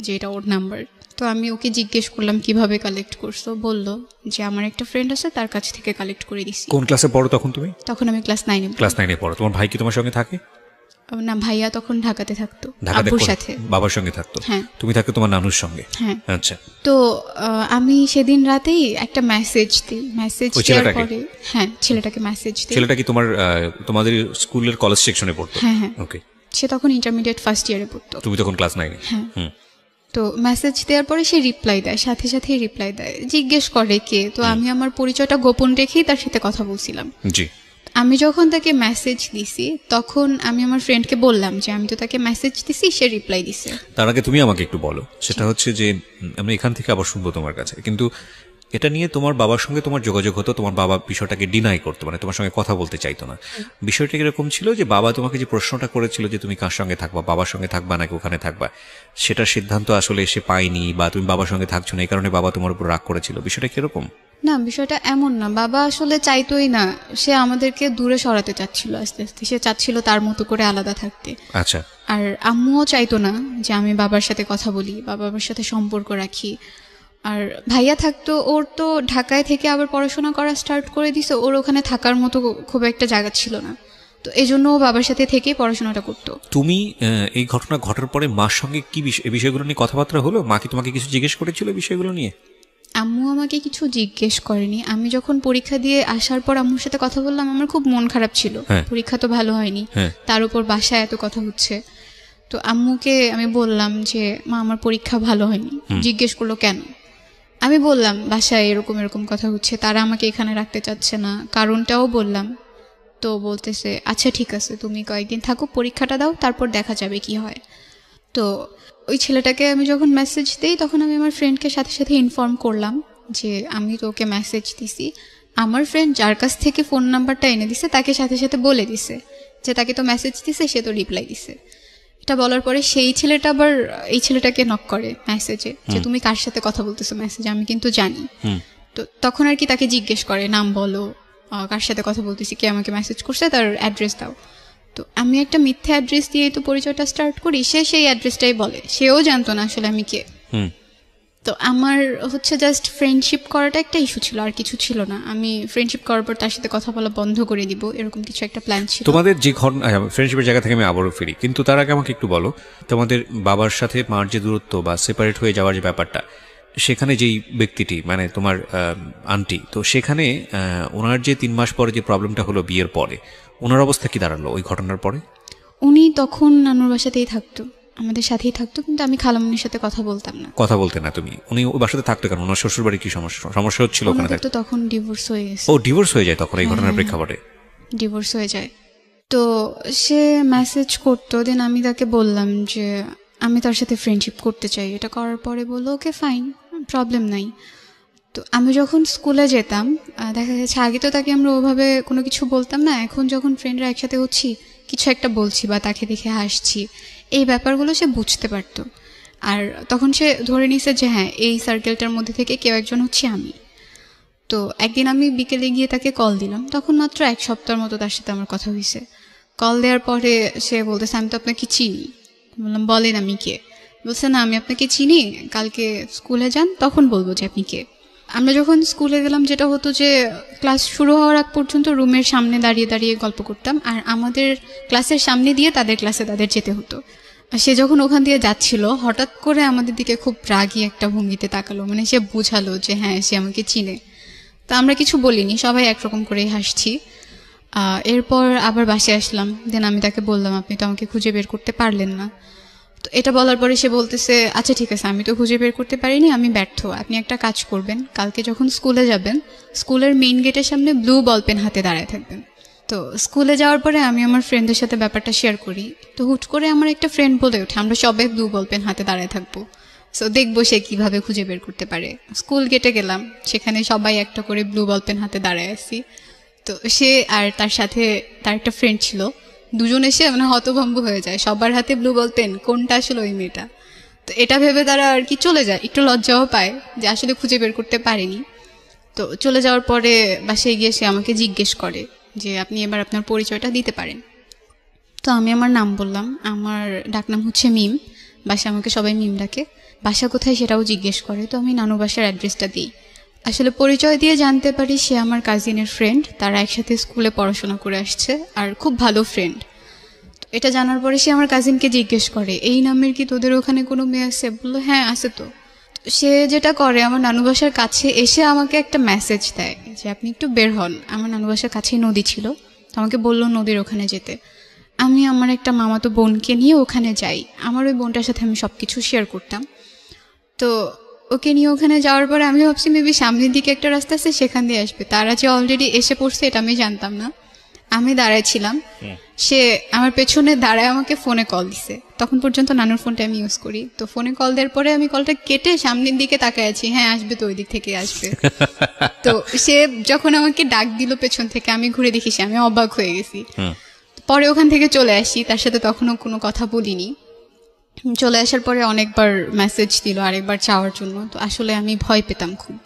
যে এটা ওর নাম্বার। তো আমি ওকে জিজ্ঞেস করলাম কিভাবে কালেক্ট করছো, বললো যে আমার একটা ফ্রেন্ড আছে তার কাছ থেকে কালেক্ট করে দিছি। কোন ক্লাসে পড়ো তখন তুমি? তখন আমি ক্লাস 9-এ। ক্লাস 9-এ পড়ো। তোমার ভাই কি তোমার সঙ্গে থাকে? না, ভাইয়া তখন ঢাকাতে থাকতো, ঢাকাতে আব্বুর সাথে, বাবার সঙ্গে থাকতো। হ্যাঁ। তুমি থাকতো তোমার নানুর সঙ্গে। হ্যাঁ। আচ্ছা। তো আমি সেদিন রাতেই একটা মেসেজ দিই, মেসেজ দেওয়ার পরে হ্যাঁ ছেলেটাকে মেসেজ দিই। ছেলেটা কি তোমাদের স্কুলের কলেজ সেকশনে পড়তো? হ্যাঁ হ্যাঁ। ওকে। সে তখন ইন্টারমিডিয়েট ফার্স্ট ইয়ারে পড়তো। তুমি তখন ক্লাস 9-এ? হ্যাঁ। তো মেসেজ দেওয়ার পরে সে রিপ্লাই দেয়, সাথে সাথেই রিপ্লাই দেয়, জিজ্ঞেস করে কে। তো আমি আমার পরিচয়টা গোপন রেখেই তার সাথে কথা বলছিলাম। জি। আমি যখন তাকে মেসেজ দিছি তখন আমি আমার ফ্রেন্ডকে বললাম যে আমি তো তাকে মেসেজ দিছি, সে রিপ্লাই দিছে। তার আগে তুমি আমাকে একটু বলো, সেটা হচ্ছে যে আমি এখান থেকে আবার শুনবো তোমার কাছে, কিন্তু এটা নিয়ে তোমার বাবার সঙ্গে তোমার যোগাযোগ হতো, তোমার বাবা বিষয়টাকে ডিনাই করতো, মানে তোমার সঙ্গে কথা বলতে চাইতো না। বিষয়টা এরকম ছিল যে বাবা তোমাকে যে প্রশ্নটা করেছিল যে তুমি কার সঙ্গে থাকবা, বাবার সঙ্গে থাকবা নাকি ওখানে থাকবা, সেটার সিদ্ধান্ত আসলে সে পায়নি, বা তুমি বাবার সঙ্গে থাকছো না এই কারণে বাবা তোমার উপর রাগ করেছিল, বিষয়টা কিরকম? না, বিষয়টা এমন না, বাবা আসলে চাইতোই না, সে আমাদেরকে দূরে সরাতে চাচ্ছিল আস্তে আস্তে, সে চাচ্ছিল তার মতো করে আলাদা থাকতে। আচ্ছা। আর আম্মুও চাইতো না যে আমি বাবার সাথে কথা বলি বা বাবার সাথে সম্পর্ক রাখি। আর ভাইয়া থাকতো, ওর তো ঢাকায় থেকে আবার পড়াশোনা করা স্টার্ট করে দিছে, ওর ওখানে থাকার মতো খুব একটা জায়গা ছিল না, তো এই জন্য ও বাবার সাথে থেকেই পড়াশোনাটা করতো। তুমি এই ঘটনা ঘটার পরে মার সঙ্গে কি বিষয়গুলো নিয়ে কথাবার্তা হলো? মা কি তোমাকে কিছু জিজ্ঞেস করেছিল বিষয়গুলো নিয়ে? আম্মু আমাকে কিছু জিজ্ঞেস করেনি। আমি যখন পরীক্ষা দিয়ে আসার পর আম্মুর সাথে কথা বললাম, আমার খুব মন খারাপ ছিল, পরীক্ষা তো ভালো হয়নি, তার উপর বাসায় এত কথা হচ্ছে। তো আম্মুকে আমি বললাম যে মা আমার পরীক্ষা ভালো হয়নি। জিজ্ঞেস করলো কেন, আমি বললাম বাসায় এরকম এরকম কথা হচ্ছে, তারা আমাকে এখানে রাখতে চাচ্ছে না, কারণটাও বললাম। তো বলতেছে আচ্ছা ঠিক আছে, তুমি কয়েকদিন থাকো, পরীক্ষাটা দাও, তারপর দেখা যাবে কি হয়। তো ওই ছেলেটাকে আমি যখন মেসেজ দিই তখন আমি আমার ফ্রেন্ডকে সাথে সাথে ইনফর্ম করলাম যে আমি তো ওকে মেসেজ দিছি। আমার ফ্রেন্ড যার কাছ থেকে ফোন নাম্বারটা এনে দিছে তাকে সাথে সাথে বলে দিছে যে তাকে তো মেসেজ দিছে, সে তো রিপ্লাই দিছে। এটা বলার পরে সেই ছেলেটা আবার এই ছেলেটাকে নক করে মেসেজে যে তুমি কার সাথে কথা বলতেছো মেসেজে, আমি কিন্তু জানি। তো তখন আর কি তাকে জিজ্ঞেস করে নাম বলো, কার সাথে কথা বলতেছি, কে আমাকে মেসেজ করছে, তার অ্যাড্রেস দাও। তো আমি একটা মিথ্যা অ্যাড্রেস দিয়েই তো পরিচয়টা স্টার্ট করি, সে সেই অ্যাড্রেসটাই বলে, সেও জানতো না আসলে আমি কে। তো আমার হচ্ছে জাস্ট ফ্রেন্ডশিপ করাটা একটা ইস্যু ছিল, আর কিছু ছিল না। আমি ফ্রেন্ডশিপ করার পর তার সাথে কথা বলা বন্ধ করে দিব, এরকম কিছু একটা প্ল্যান ছিল। তোমাদের যে ফ্রেন্ডশিপের জায়গা থেকে আমি আবারও ফিরি, কিন্তু তার আগে আমাকে একটু বলো, তোমাদের বাবার সাথে মার যে দূরত্ব বা সেপারেট হয়ে যাওয়ার যে ব্যাপারটা, সেখানে যেই ব্যক্তিটি মানে তোমার আন্টি, তো সেখানে ওনার যে 3 মাস পরে যে প্রবলেমটা হলো বিয়ের পরে, ওনার অবস্থা কি দাঁড়ালো ওই ঘটনার পরে? উনি তখন নানুর বাসাতেই থাকতো, আমাদের সাথেই থাকতো, কিন্তু আমি খালামুনির সাথে কথা বলতাম না। কথা বলতে না তুমি? উনি ওই বাসাতে থাকতো কেন? ওনার শ্বশুর বাড়ি কি সমস্যা হচ্ছিল ওখানে থাকতে? তো তখন ডিভোর্স হয়ে গেছে। ও ডিভোর্স হয়ে যায় তখন এই ঘটনার প্রেক্ষাপটে? ডিভোর্স হয়ে যায়। তো সে মেসেজ করতো, দেন আমি তাকে বললাম যে আমি তার সাথে ফ্রেন্ডশিপ করতে চাই। এটা করার পরে বললো ওকে ফাইন, প্রবলেম নাই। তো আমি যখন স্কুলে যেতাম দেখা যাচ্ছে আগে তো তাকে আমরা ওভাবে কোনো কিছু বলতাম না, এখন যখন ফ্রেন্ডরা একসাথে হচ্ছি কিছু একটা বলছি বা তাকে দেখে হাসছি, এই ব্যাপারগুলো সে বুঝতে পারতো। আর তখন সে ধরে নিছে যে হ্যাঁ এই সার্কেলটার মধ্যে থেকে কেউ একজন হচ্ছে আমি। তো একদিন আমি বিকেলে গিয়ে তাকে কল দিলাম, তখন মাত্র 1 সপ্তাহের মতো তার সাথে আমার কথা হয়েছে। কল দেওয়ার পরে সে বলতেছে আমি তো আপনাকে চিনি। বললাম বলেন আমি কে? বলছে না আমি আপনাকে চিনি, কালকে স্কুলে যান তখন বলবো যে আপনি কে। আমরা যখন স্কুলে গেলাম যেটা হতো যে ক্লাস শুরু হওয়ার আগ পর্যন্ত রুমের সামনে দাঁড়িয়ে দাঁড়িয়ে গল্প করতাম, আর আমাদের ক্লাসের সামনে দিয়ে তাদের ক্লাসে তাদের যেতে হতো। সে যখন ওখান দিয়ে যাচ্ছিল হঠাৎ করে আমাদের দিকে খুব রাগী একটা ভঙ্গিতে তাকালো, মানে সে বুঝালো যে হ্যাঁ সে আমাকে চিনে। তা আমরা কিছু বলিনি, সবাই একরকম করেই হাসছি। এরপর আবার বাসায় আসলাম, দেন আমি তাকে বললাম আপনি তো আমাকে খুঁজে বের করতে পারলেন না। তো এটা বলার পরে সে বলতেছে আচ্ছা ঠিক আছে আমি তো খুঁজে বের করতে পারিনি, আমি ব্যর্থ, আপনি একটা কাজ করবেন, কালকে যখন স্কুলে যাবেন স্কুলের মেইন গেটের সামনে ব্লু বল পেন হাতে দাঁড়ায় থাকবেন। তো স্কুলে যাওয়ার পরে আমি আমার ফ্রেন্ডদের সাথে ব্যাপারটা শেয়ার করি, তো হুট করে আমার একটা ফ্রেন্ড বলে ওঠে আমরা সবাই ব্লু বল পেন হাতে দাঁড়ায় থাকবো, সো দেখবো সে কিভাবে খুঁজে বের করতে পারে। স্কুল গেটে গেলাম, সেখানে সবাই একটা করে ব্লু বল পেন হাতে দাঁড়ায় আসি। তো সে আর তার সাথে তার একটা ফ্রেন্ড ছিল, দুজন এসে মানে হতভম্ব হয়ে যায়, সবার হাতে ব্লু বল পেন, কোনটা আসলে ওই মেয়েটা। তো এটা ভেবে তারা আর কি চলে যায়, একটু লজ্জাও পায় যে আসলে খুঁজে বের করতে পারেনি। তো চলে যাওয়ার পরে বাসায় গিয়ে সে আমাকে জিজ্ঞেস করে যে আপনি এবার আপনার পরিচয়টা দিতে পারেন। তো আমি আমার নাম বললাম, আমার ডাকনাম হচ্ছে মিম, বাসা আমাকে সবাই মিম ডাকে। বাসা কোথায় সেটাও জিজ্ঞেস করে, তো আমি নানু বাসার অ্যাড্রেসটা দিই। আসলে পরিচয় দিয়ে জানতে পারি সে আমার কাজিনের ফ্রেন্ড, তারা একসাথে স্কুলে পড়াশোনা করে আসছে আর খুব ভালো ফ্রেন্ড। এটা জানার পরে সে আমার কাজিনকে জিজ্ঞেস করে এই নামের কি তোদের ওখানে কোনো মেয়ে আছে? বললো হ্যাঁ আছে। তো সে যেটা করে আমার নানু বাসার কাছে এসে আমাকে একটা মেসেজ দেয় যে আপনি একটু বের হন। আমার নানু বাসার কাছেই নদী ছিল, তো আমাকে বললো নদীর ওখানে যেতে। আমি আমার একটা মামাতো বোনকে নিয়ে ওখানে যাই, আমার ওই বোনটার সাথে আমি সব কিছু শেয়ার করতাম। তো ওকে নিয়ে ওখানে যাওয়ার পরে আমি ভাবছি মেবি সামনের দিকে একটা রাস্তা আছে সেখান দিয়ে আসবে, তারা যে অলরেডি এসে পড়ছে এটা আমি জানতাম না। আমি দাঁড়াইছিলাম, সে আমার পেছনে দাঁড়ায় আমাকে ফোনে কল দিছে। তখন পর্যন্ত নানুর ফোনটা আমি ইউজ করি, তো ফোনে কল দেওয়ার পরে আমি কলটা কেটে সামনের দিকে তাকায় আছি, হ্যাঁ আসবে তো ওই দিক থেকে আসবে। তো সে যখন আমাকে ডাক দিল পেছন থেকে, আমি ঘুরে দেখি সে, আমি অবাক হয়ে গেছি। পরে ওখান থেকে চলে আসি, তার সাথে তখনও কোনো কথা বলিনি। চলে আসার পরে অনেকবার মেসেজ দিল আরেকবার চাওয়ার জন্য। তো আসলে আমি ভয় পেতাম খুব,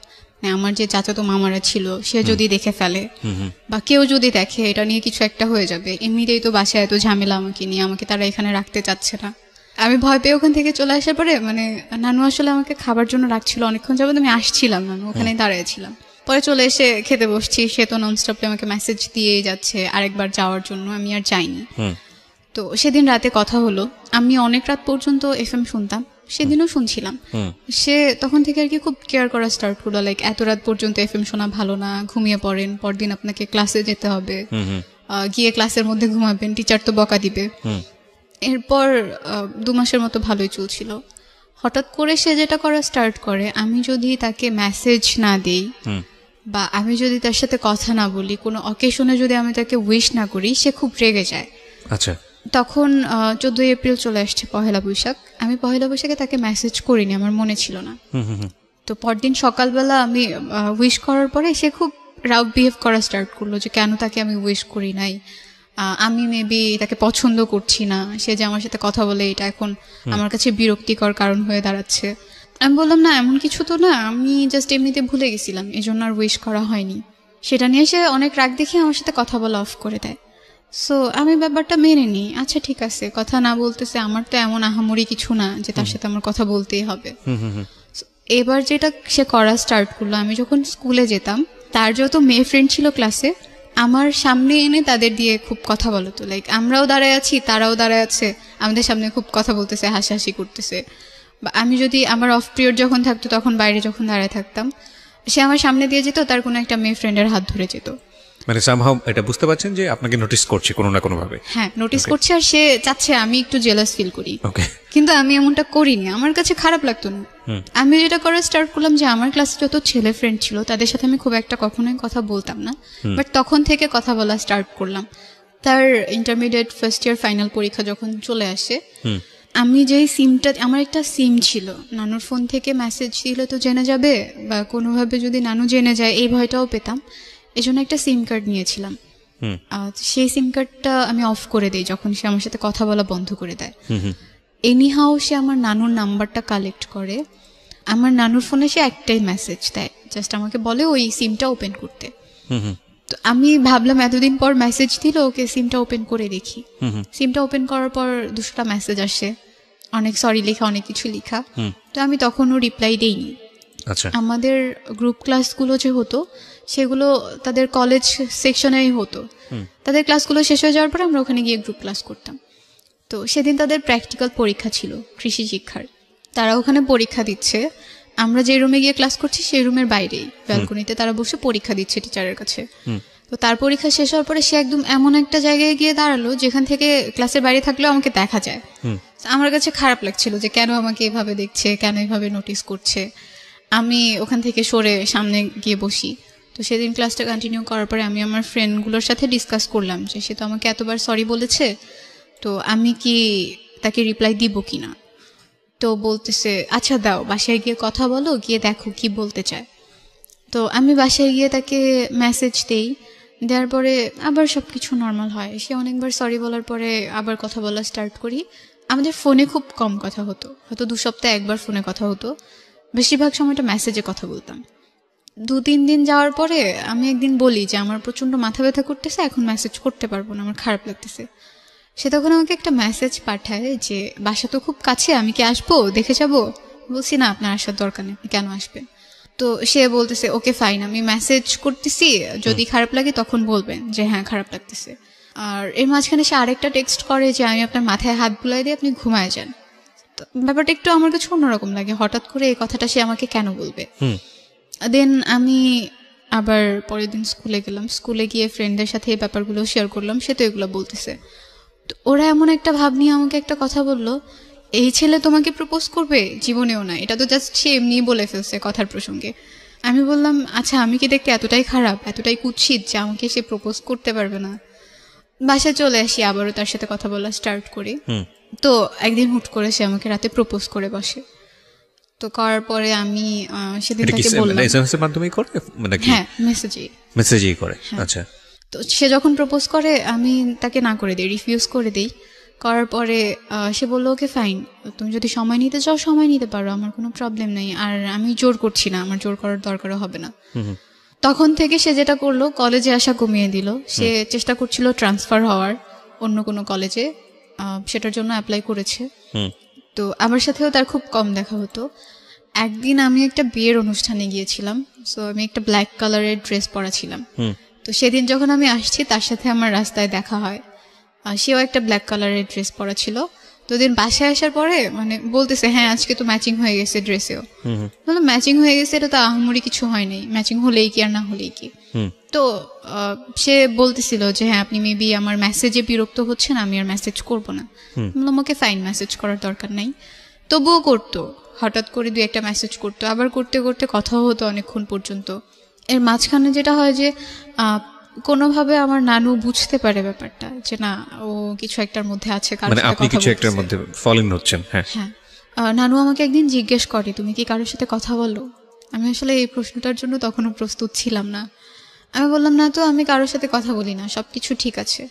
আমার যে চাচাতো মামারা ছিল সে যদি দেখে ফেলে বা কেউ যদি দেখে এটা নিয়ে কিছু একটা হয়ে যাবে। এমনিতেই তো বাসায় এত ঝামেলা আমাকে নিয়ে, আমাকে তারা এখানে রাখতে চাচ্ছে না। আমি ভয় পেয়ে ওখান থেকে চলে আসার পরে নানু আসলে আমাকে খাবার জন্য রাখছিল অনেকক্ষণ যাবত, আমি আসছিলাম, নানু ওখানেই দাঁড়িয়েছিলাম। পরে চলে এসে খেতে বসছি, সে তো ননস্টপলি আমাকে মেসেজ দিয়ে যাচ্ছে আরেকবার যাওয়ার জন্য, আমি আর যাইনি। তো সেদিন রাতে কথা হলো, আমি অনেক রাত পর্যন্ত এফএম শুনতাম, সেদিনও শুনছিলাম। সে তখন থেকে আর কি খুব কেয়ার করা স্টার্ট করলো, লাইক এত রাত পর্যন্ত এফএম শোনা ভালো না, ঘুমিয়ে পড়েন, পরদিন আপনাকে ক্লাসে যেতে হবে, গিয়ে ক্লাসের মধ্যে ঘুমাবেন, টিচার তো বকা দিবে। এরপর 2 মাসের মতো ভালোই চলছিল। হঠাৎ করে সে যেটা করা স্টার্ট করে, আমি যদি তাকে মেসেজ না দিই বা আমি যদি তার সাথে কথা না বলি, কোনো অকেশনে যদি আমি তাকে উইশ না করি, সে খুব রেগে যায়। আচ্ছা, তখন 14 এপ্রিল চলে আসছে, পহেলা বৈশাখ। আমি পহেলা বৈশাখে তাকে মেসেজ করিনি, আমার মনে ছিল না। তো পরদিন সকালবেলা আমি উইশ করার পরে সে খুব রাউড বিহেভ করা স্টার্ট করলো যে কেন তাকে আমি উইশ করি নাই, আমি মেবি তাকে পছন্দ করছি না, সে যে আমার সাথে কথা বলে এটা এখন আমার কাছে বিরক্তিকর কারণ হয়ে দাঁড়াচ্ছে। আমি বললাম না এমন কিছু তো না, আমি জাস্ট এমনিতে ভুলে গেছিলাম, এজন্য আর উইশ করা হয়নি। সেটা নিয়ে সে অনেক রাগ দেখে আমার সাথে কথা বলা অফ করে দেয়। সো আমি ব্যাপারটা মেনে নিই, আচ্ছা ঠিক আছে, কথা না বলতেছে, আমার তো এমন আহামরি কিছু না যে তার সাথে আমার কথা বলতেই হবে। এবার যেটা সে করা স্টার্ট করলো, আমি যখন স্কুলে যেতাম তার যত মেয়ে ফ্রেন্ড ছিল ক্লাসে, আমার সামনে এনে তাদের দিয়ে খুব কথা বলতো, লাইক আমরাও দাঁড়ায় আছি তারাও দাঁড়ায় আছে, আমাদের সামনে খুব কথা বলতেছে, হাসাহাসি করতেছে। বা আমি যদি আমার অফ পিরিয়ড যখন থাকতো তখন বাইরে যখন দাঁড়ায় থাকতাম, সে আমার সামনে দিয়ে যেত, তার কোনো একটা মেয়ে ফ্রেন্ডের হাত ধরে যেত। মানে সামহাউ এটা বুঝতে পারছেন যে আপনাকে নোটিস করছে কোনো না কোনো ভাবে। হ্যাঁ, নোটিস করছে, আর সে চাচ্ছে আমি একটু জেলাস ফিল করি। ওকে, কিন্তু আমি এমনটা করিনি, আমার কাছে খারাপ লাগতো না। আমি যেটা করা স্টার্ট করলাম যে আমার ক্লাসে যত ছেলে ফ্রেন্ড ছিল তাদের সাথে আমি খুব একটা কখনোই কথা বলতাম না, বাট তখন থেকে কথা বলা স্টার্ট করলাম। তার ইন্টারমিডিয়েট ফার্স্ট ইয়ার ফাইনাল পরীক্ষা যখন চলে আসে, আমি যেই সিমটা, আমার একটা সিম ছিল, নানুর ফোন থেকে মেসেজ দিলে তো জেনে যাবে বা কোনোভাবে যদি নানু জেনে যায় এই ভয়টাও পেতাম, এজন্য একটা সিম কার্ড নিয়েছিলাম। সেই সিম কার্ডটা আমি অফ করে দিই যখন সে আমার সাথে কথা বলা বন্ধ করে দেয়। এনিহাও সে আমার নানুর নাম্বারটা কালেক্ট করে, আমার নানুর ফোনে সে একটাই মেসেজ দেয়, জাস্ট আমাকে বলে ওই সিমটা ওপেন করতে। তো আমি ভাবলাম এতদিন পর মেসেজ দিল, ওকে সিমটা ওপেন করে দেখি। সিমটা ওপেন করার পর 200টা মেসেজ আসে, অনেক সরি লেখা, অনেক কিছু লেখা। তো আমি তখনও রিপ্লাই দেইনি। আচ্ছা, আমাদের গ্রুপ ক্লাসগুলো যে হতো সেগুলো তাদের কলেজ সেকশনেই হতো, তাদের ক্লাসগুলো শেষ হয়ে যাওয়ার পর আমরা ওখানে গিয়ে গ্রুপ ক্লাস করতাম। তো সেদিন তাদের প্র্যাকটিক্যাল পরীক্ষা ছিল কৃষি শিক্ষার, তারা ওখানে পরীক্ষা দিচ্ছে, আমরা যে রুমে গিয়ে ক্লাস করছি সেই রুমের বাইরেই ব্যালকনিতে তারা বসে পরীক্ষা দিচ্ছে টিচারের কাছে। তো তার পরীক্ষা শেষ হওয়ার পরে সে একদম এমন একটা জায়গায় গিয়ে দাঁড়ালো যেখান থেকে ক্লাসের বাইরে থাকলেও আমাকে দেখা যায়। আমার কাছে খারাপ লাগছিল যে কেন আমাকে এভাবে দেখছে, কেন এভাবে নোটিস করছে। আমি ওখান থেকে সরে সামনে গিয়ে বসি। তো সেদিন ক্লাসটা কন্টিনিউ করার পরে আমি আমার ফ্রেন্ডগুলোর সাথে ডিসকাস করলাম যে সে তো আমাকে এতবার সরি বলেছে, তো আমি কি তাকে রিপ্লাই দিব কি না। তো বলতেছে আচ্ছা দাও, বাসায় গিয়ে কথা বলো, গিয়ে দেখো কি বলতে চায়। তো আমি বাসায় গিয়ে তাকে মেসেজ দেই, দেওয়ার পরে আবার সব কিছু নর্মাল হয়। সে অনেকবার সরি বলার পরে আবার কথা বলা স্টার্ট করি। আমাদের ফোনে খুব কম কথা হতো, হয়তো 2 সপ্তাহে একবার ফোনে কথা হতো, বেশিরভাগ সময়টা মেসেজে কথা বলতাম। 2-3 দিন যাওয়ার পরে আমি একদিন বলি যে আমার প্রচন্ড মাথা ব্যথা করতেছে, এখন মেসেজ করতে পারবো না, আমার খারাপ লাগতেছে। সে তখন আমাকে একটা মেসেজ পাঠায় যে বাসা তো খুব কাছে, আমি কি আসবো, দেখে যাবো? বলছি না, আপনার আসার দরকার নেই, আপনি কেন আসবেন? তো সে বলতেছে ওকে ফাইন, আমি মেসেজ করতেছি, যদি খারাপ লাগে তখন বলবেন যে হ্যাঁ খারাপ লাগতেছে। আর এর মাঝখানে সে আরেকটা টেক্সট করে যে আমি আপনার মাথায় হাত বুলাই দিয়ে আপনি ঘুমায় যান। তো ব্যাপারটা একটু আমার কাছে অন্যরকম লাগে, হঠাৎ করে এই কথাটা সে আমাকে কেন বলবে। দেন আমি আবার পরের দিন স্কুলে গেলাম, স্কুলে গিয়ে ফ্রেন্ডদের সাথে এই ব্যাপারগুলো শেয়ার করলাম, সে তো এগুলো বলতেছে। তো ওরা এমন একটা ভাব নিয়ে আমাকে একটা কথা বললো, এই ছেলে তোমাকে প্রপোজ করবে? জীবনেও না, এটা তো জাস্ট সে এমনি বলে ফেলছে কথার প্রসঙ্গে। আমি বললাম আচ্ছা আমি কি দেখতে এতটাই খারাপ, এতটাই কুৎসিত যে আমাকে সে প্রপোজ করতে পারবে না? বাসায় চলে আসি, আবারও তার সাথে কথা বলা স্টার্ট করি। তো একদিন হুট করে সে আমাকে রাতে প্রপোজ করে বসে। তো করার পরে আমি সেদিন তাকে বললাম, এসএমএস এর মাধ্যমে করে মানে কি? হ্যাঁ মেসেজই করে। আচ্ছা। তো সে যখন প্রপোজ করে আমি তাকে না করে দিই, রিফিউজ করে দিই। করার পরে সে বললো ওকে ফাইন, তুমি যদি সময় নিতে চাও সময় নিতে পারো, আমার কোনো প্রবলেম নেই, আর আমি জোর করছি না, আমার জোর করার দরকারও হবে না। তখন থেকে সে যেটা করলো, কলেজে আসা কমিয়ে দিল। সে চেষ্টা করছিল ট্রান্সফার হওয়ার অন্য কোনো কলেজে, সেটার জন্য অ্যাপ্লাই করেছে। তো আমার সাথেও তার খুব কম দেখা হতো। একদিন আমি একটা বিয়ের অনুষ্ঠানে গিয়েছিলাম, সো আমি একটা ব্ল্যাক কালারের ড্রেস পরা ছিলাম। তো সেদিন যখন আমি আসছি তার সাথে আমার রাস্তায় দেখা হয়, সেও একটা ব্ল্যাক কালারের ড্রেস পরা ছিল। তো দিন বাসায় আসার পরে মানে বলতেছে হ্যাঁ আজকে তো ম্যাচিং হয়ে গেছে ড্রেসেও। ম্যাচিং হয়ে গেছে, এটা তো আহামরি কিছু হয়নি, ম্যাচিং হলেই কি আর না হলেই কি। তো সে বলতেছিল যে হ্যাঁ আপনি মেবি আমার মেসেজে বিরক্ত হচ্ছেন, আমি আর মেসেজ করবো না। বললাম ওকে ফাইন, মেসেজ করার দরকার নাই। তবুও করতো, হঠাৎ করে 2-1টা মেসেজ করতো, আবার করতে করতে কথাও হতো অনেকক্ষণ পর্যন্ত। এর মাঝখানে যেটা হয় যে কোনোভাবে আমার নানু বুঝতে পারে ব্যাপারটা যে না ও কিছু একটার মধ্যে আছে, মানে আপনি কিছু একটার মধ্যে ফলিং হচ্ছেন। হ্যাঁ, নানু আমাকে একদিন জিজ্ঞেস করে তুমি কি কারোর সাথে কথা বলো? আমি আসলে এই প্রশ্নটার জন্য তখনও প্রস্তুত ছিলাম না। আমি বললাম না তো, আমি কারোর সাথে কথা বলি না, সবকিছু ঠিক আছে।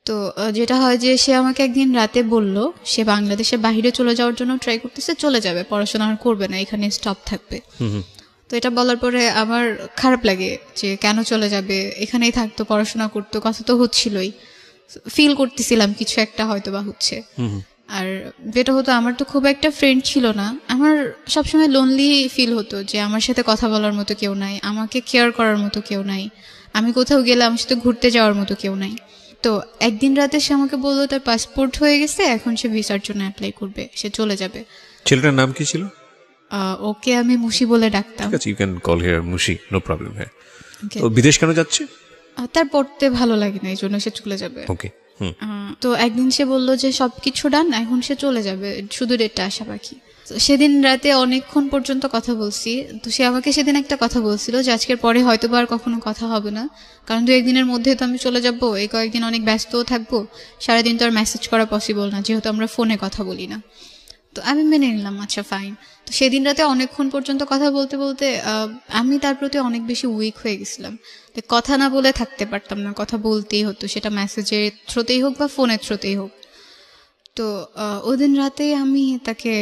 তো যেটা হয় যে সে আমাকে একদিন রাতে বলল সে বাংলাদেশের বাইরে চলে যাওয়ার জন্য ট্রাই করতেছে, চলে যাবে, পড়াশোনা আর করবে না, এখানে স্টপ থাকবে। তো এটা বলার পরে আমার খারাপ লাগে যে কেন চলে যাবে, এখানেই থাকতো, পড়াশোনা করতো, কথা তো হচ্ছিলই, ফিল করতেছিলাম কিছু একটা হয়তো বা হচ্ছে। আর যেটা হতো, আমার তো খুব একটা ফ্রেন্ড ছিল না, আমার সবসময় লোনলি ফিল হতো যে আমার সাথে কথা বলার মতো কেউ নাই, আমাকে কেয়ার করার মতো কেউ নাই, আমি কোথাও গেলে আমার সাথে ঘুরতে যাওয়ার মতো কেউ নাই। তো একদিন রাতে সে আমাকে বললো তার পাসপোর্ট হয়ে গেছে, এখন সে ভিসার জন্য অ্যাপ্লাই করবে, সে চলে যাবে। ছেলেটার নাম কি ছিল? ওকে আমি মুশি বলে ডাকতাম। You can call here Mushi, no problem. হ্যাঁ, তো বিদেশ কেন যাচ্ছে? তার পড়তে ভালো লাগে না, এই জন্য সে চলে যাবে। ওকে। তো একদিন সে বললো যে সবকিছু ডান, এখন সে চলে যাবে, শুধু ডেটটা আসা বাকি। সেদিন রাতে অনেকক্ষণ পর্যন্ত কথা বলছি। তো সে আমাকে সেদিন একটা কথা বলছিল যে আজকের পরে হয়তো বা আর কখনো কথা হবে না, কারণ 2-1 দিনের মধ্যে তো আমি চলে যাব, এই কয়েকদিন অনেক ব্যস্তও থাকবো, সারাদিন তো আর মেসেজ করা পসিবল না, যেহেতু আমরা ফোনে কথা বলি না। তো আমি মেনে নিলাম, আচ্ছা ফাইন। তো সেদিন রাতে অনেকক্ষণ পর্যন্ত কথা বলতে বলতে আমি তার প্রতি অনেক বেশি উইক হয়ে গেছিলাম, কথা না বলে থাকতে পারতাম না, কথা বলতেই হতো, সেটা মেসেজের থ্রুতেই হোক বা ফোনের থ্রুতেই হোক। তো ওই দিন রাতে আমি তাকে,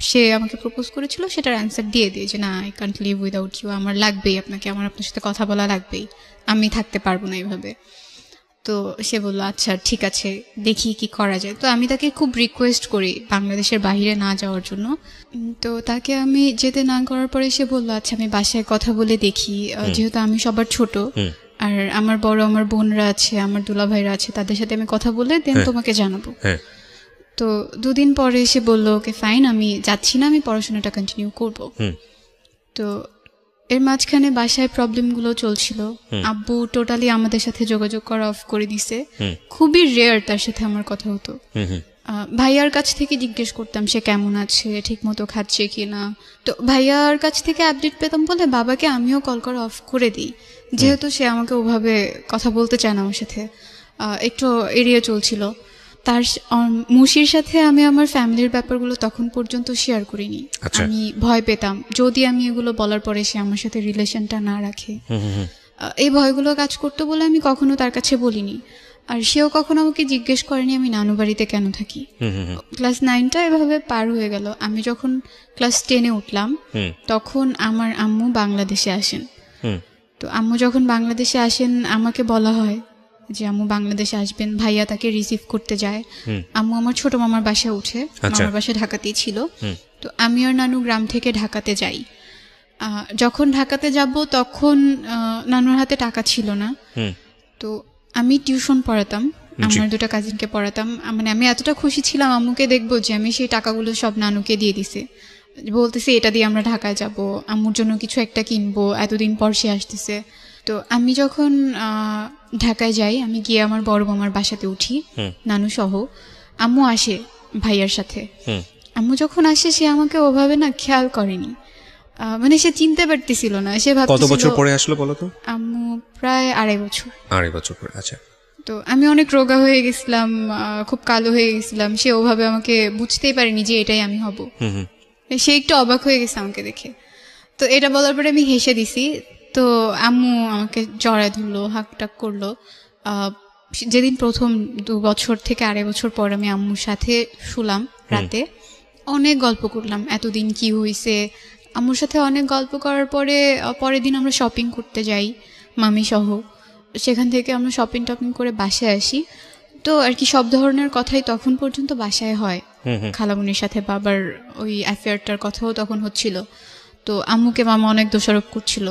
সে আমাকে প্রপোজ করেছিল, সেটার অ্যান্সার দিয়ে দিই যে না I can't live without you, আমার লাগবেই আপনাকে, আমার আপনার সাথে কথা বলা লাগবেই, আমি থাকতে পারবো না এইভাবে। তো সে বললো আচ্ছা ঠিক আছে, দেখি কি করা যায়। তো আমি তাকে খুব রিকোয়েস্ট করি বাংলাদেশের বাইরে না যাওয়ার জন্য। তো তাকে আমি যেতে না করার পরে সে বললো আচ্ছা আমি বাসায় কথা বলে দেখি, যেহেতু আমি সবার ছোট, আর আমার বড় আমার বোনরা আছে, আমার দুলাভাইরা আছে, তাদের সাথে আমি কথা বলে দেন তোমাকে জানাবো। তো 2 দিন পরে সে বললো ওকে ফাইন, আমি যাচ্ছি না, আমি পড়াশোনাটা কন্টিনিউ করব। তো এর মাঝখানে বাসায় প্রবলেমগুলো চলছিল, আব্বু টোটালি আমাদের সাথে যোগাযোগ করা অফ করে দিছে, খুবই রেয়ার তার সাথে আমার কথা হতো। ভাইয়ার কাছ থেকে জিজ্ঞেস করতাম সে কেমন আছে, ঠিক মতো খাচ্ছে কিনা। তো ভাইয়ার কাছ থেকে আপডেট পেতাম বলে বাবাকে আমিও কল করা অফ করে দিই, যেহেতু সে আমাকে ওভাবে কথা বলতে চায় না আমার সাথে, একটু এড়িয়ে চলছিল। তার মুশির সাথে আমি আমার ফ্যামিলির ব্যাপারগুলো তখন পর্যন্ত শেয়ার করিনি। আমি ভয় পেতাম যদি আমি এগুলো বলার পরে সে আমার সাথে রিলেশনটা না রাখে, এই ভয়গুলো কাজ করতো বলে আমি কখনো তার কাছে বলিনি। আর সেও কখনো আমাকে জিজ্ঞেস করেনি আমি নানু বাড়িতে কেন থাকি। ক্লাস 9টা এভাবে পার হয়ে গেল। আমি যখন ক্লাস 10-এ উঠলাম তখন আমার আম্মু বাংলাদেশে আসেন। তো আম্মু যখন বাংলাদেশে আসেন আমাকে বলা হয় যে আম্মু বাংলাদেশে আসবেন, ভাইয়া তাকে রিসিভ করতে যায়। আম্মু আমার ছোট মামার বাসায় উঠে, মামার বাসা ঢাকাতেই ছিল। তো আমি আর নানু গ্রাম থেকে ঢাকাতে যাই। যখন ঢাকাতে যাব তখন নানুর হাতে টাকা ছিল না। তো আমি টিউশন পড়াতাম, আমার 2টা কাজিনকে পড়াতাম। মানে আমি এতটা খুশি ছিলাম আম্মুকে দেখবো যে আমি সেই টাকাগুলো সব নানুকে দিয়ে দিছি, বলতেছি এটা দিয়ে আমরা ঢাকায় যাব, আম্মুর জন্য কিছু একটা কিনবো, এতদিন পর সে আসতেছে। তো আমি যখন ঢাকায় যাই, আমি গিয়ে আমার বড় মামার বাসাতে উঠি নানু সহ। আম্মু আসে ভাইয়ার সাথে। আম্মু যখন আসে সে আমাকে ওভাবে না খেয়াল করেনি, মানে সে চিনতে পারতেছিল না। সে ভাবতেছিল কত বছর পরে আসলো বলো তো? আম্মু প্রায় 2.5 বছর। 2.5 বছর পরে। আচ্ছা। তো আমি অনেক রোগা হয়ে গেছিলাম, খুব কালো হয়ে গেছিলাম। সে ওভাবে আমাকে বুঝতেই পারেনি যে এটাই আমি হব। সে একটু অবাক হয়ে গেছে আমাকে দেখে। তো এটা বলার পরে আমি হেসে দিছি। তো আম্মু আমাকে জড়ায় ধরলো, হাকটাক করলো। যেদিন প্রথম 2 বছর থেকে 2.5 বছর পর আমি আম্মুর সাথে শুলাম রাতে, অনেক গল্প করলাম এতদিন কি হয়েছে। আম্মুর সাথে অনেক গল্প করার পরে পরের দিন আমরা শপিং করতে যাই মামি সহ। সেখান থেকে আমরা শপিং টপিং করে বাসায় আসি। তো আর কি সব ধরনের কথাই তখন পর্যন্ত বাসায় হয়। খালামুনির সাথে বাবার ওই অ্যাফেয়ারটার কথাও তখন হচ্ছিল। তো আম্মুকে মামা অনেক দোষারোপ করছিল।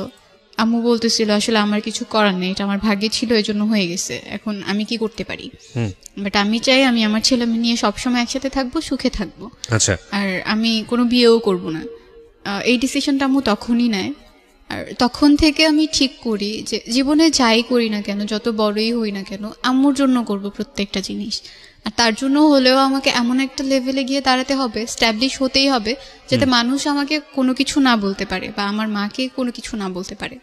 আম্মু বলতেছিল আসলে আমার কিছু করার নেই, এটা আমার ভাগ্যে ছিল, এই জন্য হয়ে গেছে, এখন আমি কি করতে পারি। বাট আমি চাই আমি আমার ছেলে নিয়ে সবসময় একসাথে থাকবো, সুখে থাকবো। আচ্ছা। আর আমি কোনো বিয়েও করব না। এই ডিসিশনটা আম্মু তখনই নেয়। আর তখন থেকে আমি ঠিক করি যে জীবনে যাই করি না কেন, যত বড়ই হই না কেন, আম্মুর জন্য করব প্রত্যেকটা জিনিস। আর তার জন্য হলেও আমাকে এমন একটা লেভেলে গিয়ে দাঁড়াতে হবে, স্ট্যাবলিশ হতেই হবে, যাতে মানুষ আমাকে কোনো কিছু না বলতে পারে বা আমার মাকে কোনো কিছু না বলতে পারে।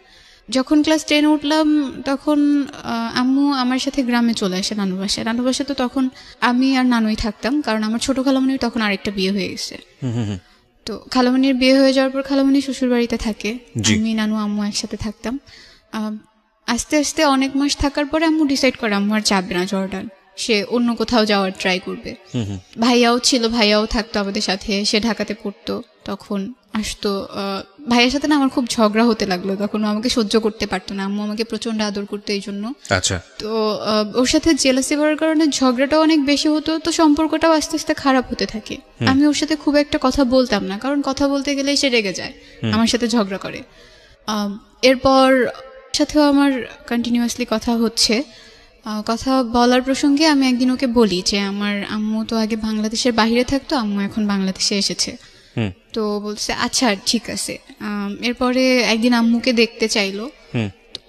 যখন ক্লাস 10 উঠলাম তখন আম্মু আমার সাথে গ্রামে চলে আসে নানু বাসায়। নানু বাসায় তো তখন আমি আর নানুই থাকতাম, কারণ আমার ছোট খালামণির তখন আরেকটা বিয়ে হয়ে গেছে। তো খালামণির বিয়ে হয়ে যাওয়ার পর খালামণি শ্বশুর বাড়িতে থাকে, আমি নানু আম্মু একসাথে থাকতাম। আস্তে আস্তে অনেক মাস থাকার পরে আম্মু ডিসাইড করে আম্মু আর যাবে না জর্ডান, সে অন্য কোথাও যাওয়ার ট্রাই করবে। ভাইয়াও ছিল, ভাইয়াও থাকতো আমাদের সাথে, সে ঢাকাতে পড়তো, তখন আসতো। ভাইয়ের সাথে না আমার খুব ঝগড়া হতে লাগলো, তখন ও আমাকে সহ্য করতে পারতো না, আম্মু আমাকে প্রচন্ড আদর করতো এই জন্য। আচ্ছা। তো ওর সাথে জেলাসি করার কারণে ঝগড়াটাও অনেক বেশি হতো, তো সম্পর্কটাও আস্তে আস্তে খারাপ হতে থাকে। আমি ওর সাথে খুব একটা কথা বলতাম না, কারণ কথা বলতে গেলে সে রেগে যায়, আমার সাথে ঝগড়া করে। এরপর সাথেও আমার কন্টিনিউয়াসলি কথা হচ্ছে। কথা বলার প্রসঙ্গে আমি একদিন ওকে বলি যে আমার আম্মু তো আগে বাংলাদেশের বাইরে থাকতো, আম্মু এখন বাংলাদেশে এসেছে। তো বলছে আচ্ছা ঠিক আছে। এরপরে একদিন আম্মুকে দেখতে চাইলো।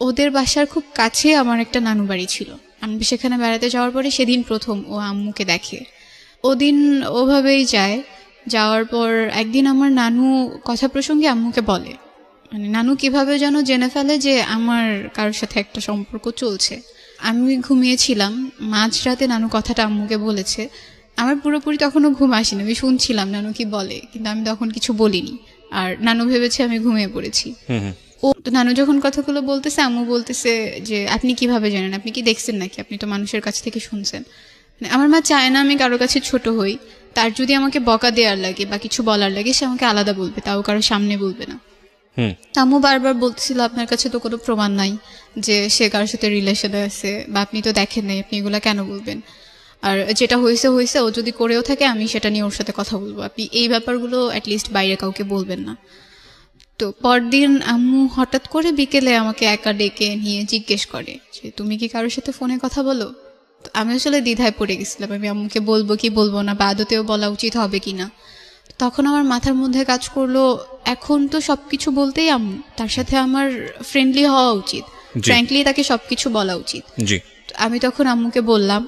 ওদের বাসার খুব কাছে আমার একটা নানু বাড়ি ছিল, আমি সেখানে বেড়াতে যাওয়ার পরে সেদিন প্রথম ও আম্মুকে দেখে। ওদিন ওভাবেই যায়। যাওয়ার পর একদিন আমার নানু কথা প্রসঙ্গে আম্মুকে বলে, মানে নানু কিভাবে যেন জেনে ফেলে যে আমার কারোর সাথে একটা সম্পর্ক চলছে। আমি ঘুমিয়েছিলাম, মাঝরাতে নানু কথাটা আম্মুকে বলেছে। আমার পুরোপুরি তখনও ঘুম আসেনি, আমি শুনছিলাম নানু কি বলে, কিন্তু আমি তখন কিছু বলিনি। আর নানু ভেবেছে আমি ঘুমিয়ে পড়েছি। ও নানু যখন কথাগুলো বলতেছে, আম্মু বলতেছে যে আপনি কিভাবে জানেন, আপনি কি দেখছেন নাকি, আপনি তো মানুষের কাছ থেকে শুনছেন। আমার মা চায় না আমি কারোর কাছে ছোট হই, তার যদি আমাকে বকা দেওয়ার লাগে বা কিছু বলার লাগে সে আমাকে আলাদা বলবে, তাও কারোর সামনে বলবে না। আম্মু বারবার বলতেছিল আপনার কাছে তো কোনো প্রমাণ নাই যে সে কারোর সাথে রিলেশনে আছে, বা আপনি তো দেখেন নাই, আপনি এগুলা কেন বলবেন। আর যেটা হয়েছে হয়েছে, ও যদি করেও থাকে আমি সেটা নিয়ে ওর সাথে কথা বলবো, আপনি এই ব্যাপারগুলো অ্যাটলিস্ট বাইরে কাউকে বলবেন না। তো পরদিন আম্মু হঠাৎ করে বিকেলে আমাকে একা ডেকে নিয়ে জিজ্ঞেস করে যে তুমি কি কারোর সাথে ফোনে কথা বলো। তো আমি আসলে দ্বিধায় পড়ে গেছিলাম, আমি আম্মুকে বলবো কি বলবো না, বা আদতেও বলা উচিত হবে কিনা। তখন আমার মাথার মধ্যে কাজ করলো এখন তো সবকিছু বলতেই আম্মু, তার সাথে আমার ফ্রেন্ডলি হওয়া উচিত, ফ্র্যাঙ্কলি তাকে সবকিছু বলা উচিত। আমি তখন আম্মুকে বললাম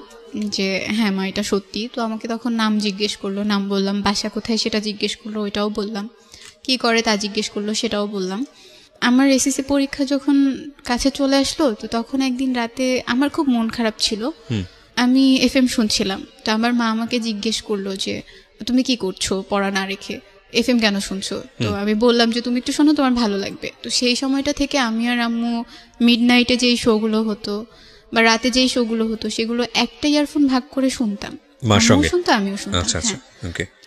যে হ্যাঁ মা এটা সত্যি। তো আমাকে তখন নাম জিজ্ঞেস করলো, নাম বললাম, বাসা কোথায় সেটা জিজ্ঞেস করলো, ওইটাও বললাম, কি করে তা জিজ্ঞেস করলো, সেটাও বললাম। আমার এসএসসি পরীক্ষা যখন কাছে চলে আসলো, তো তখন একদিন রাতে আমার খুব মন খারাপ ছিল, আমি এফএম শুনছিলাম। তো আমার মা আমাকে জিজ্ঞেস করলো যে তুমি কি করছো পড়া না রেখে, এফএম কেন শুনছো। তো আমি বললাম যে তুমি একটু শোনো, তোমার ভালো লাগবে। তো সেই সময়টা থেকে আমি আর আম্মু মিডনাইটে যেই শোগুলো হতো বা রাতে যেই শোগুলো হতো সেগুলো একটা ইয়ারফোন ভাগ করে শুনতাম, শুনতো আমিও শুনতাম।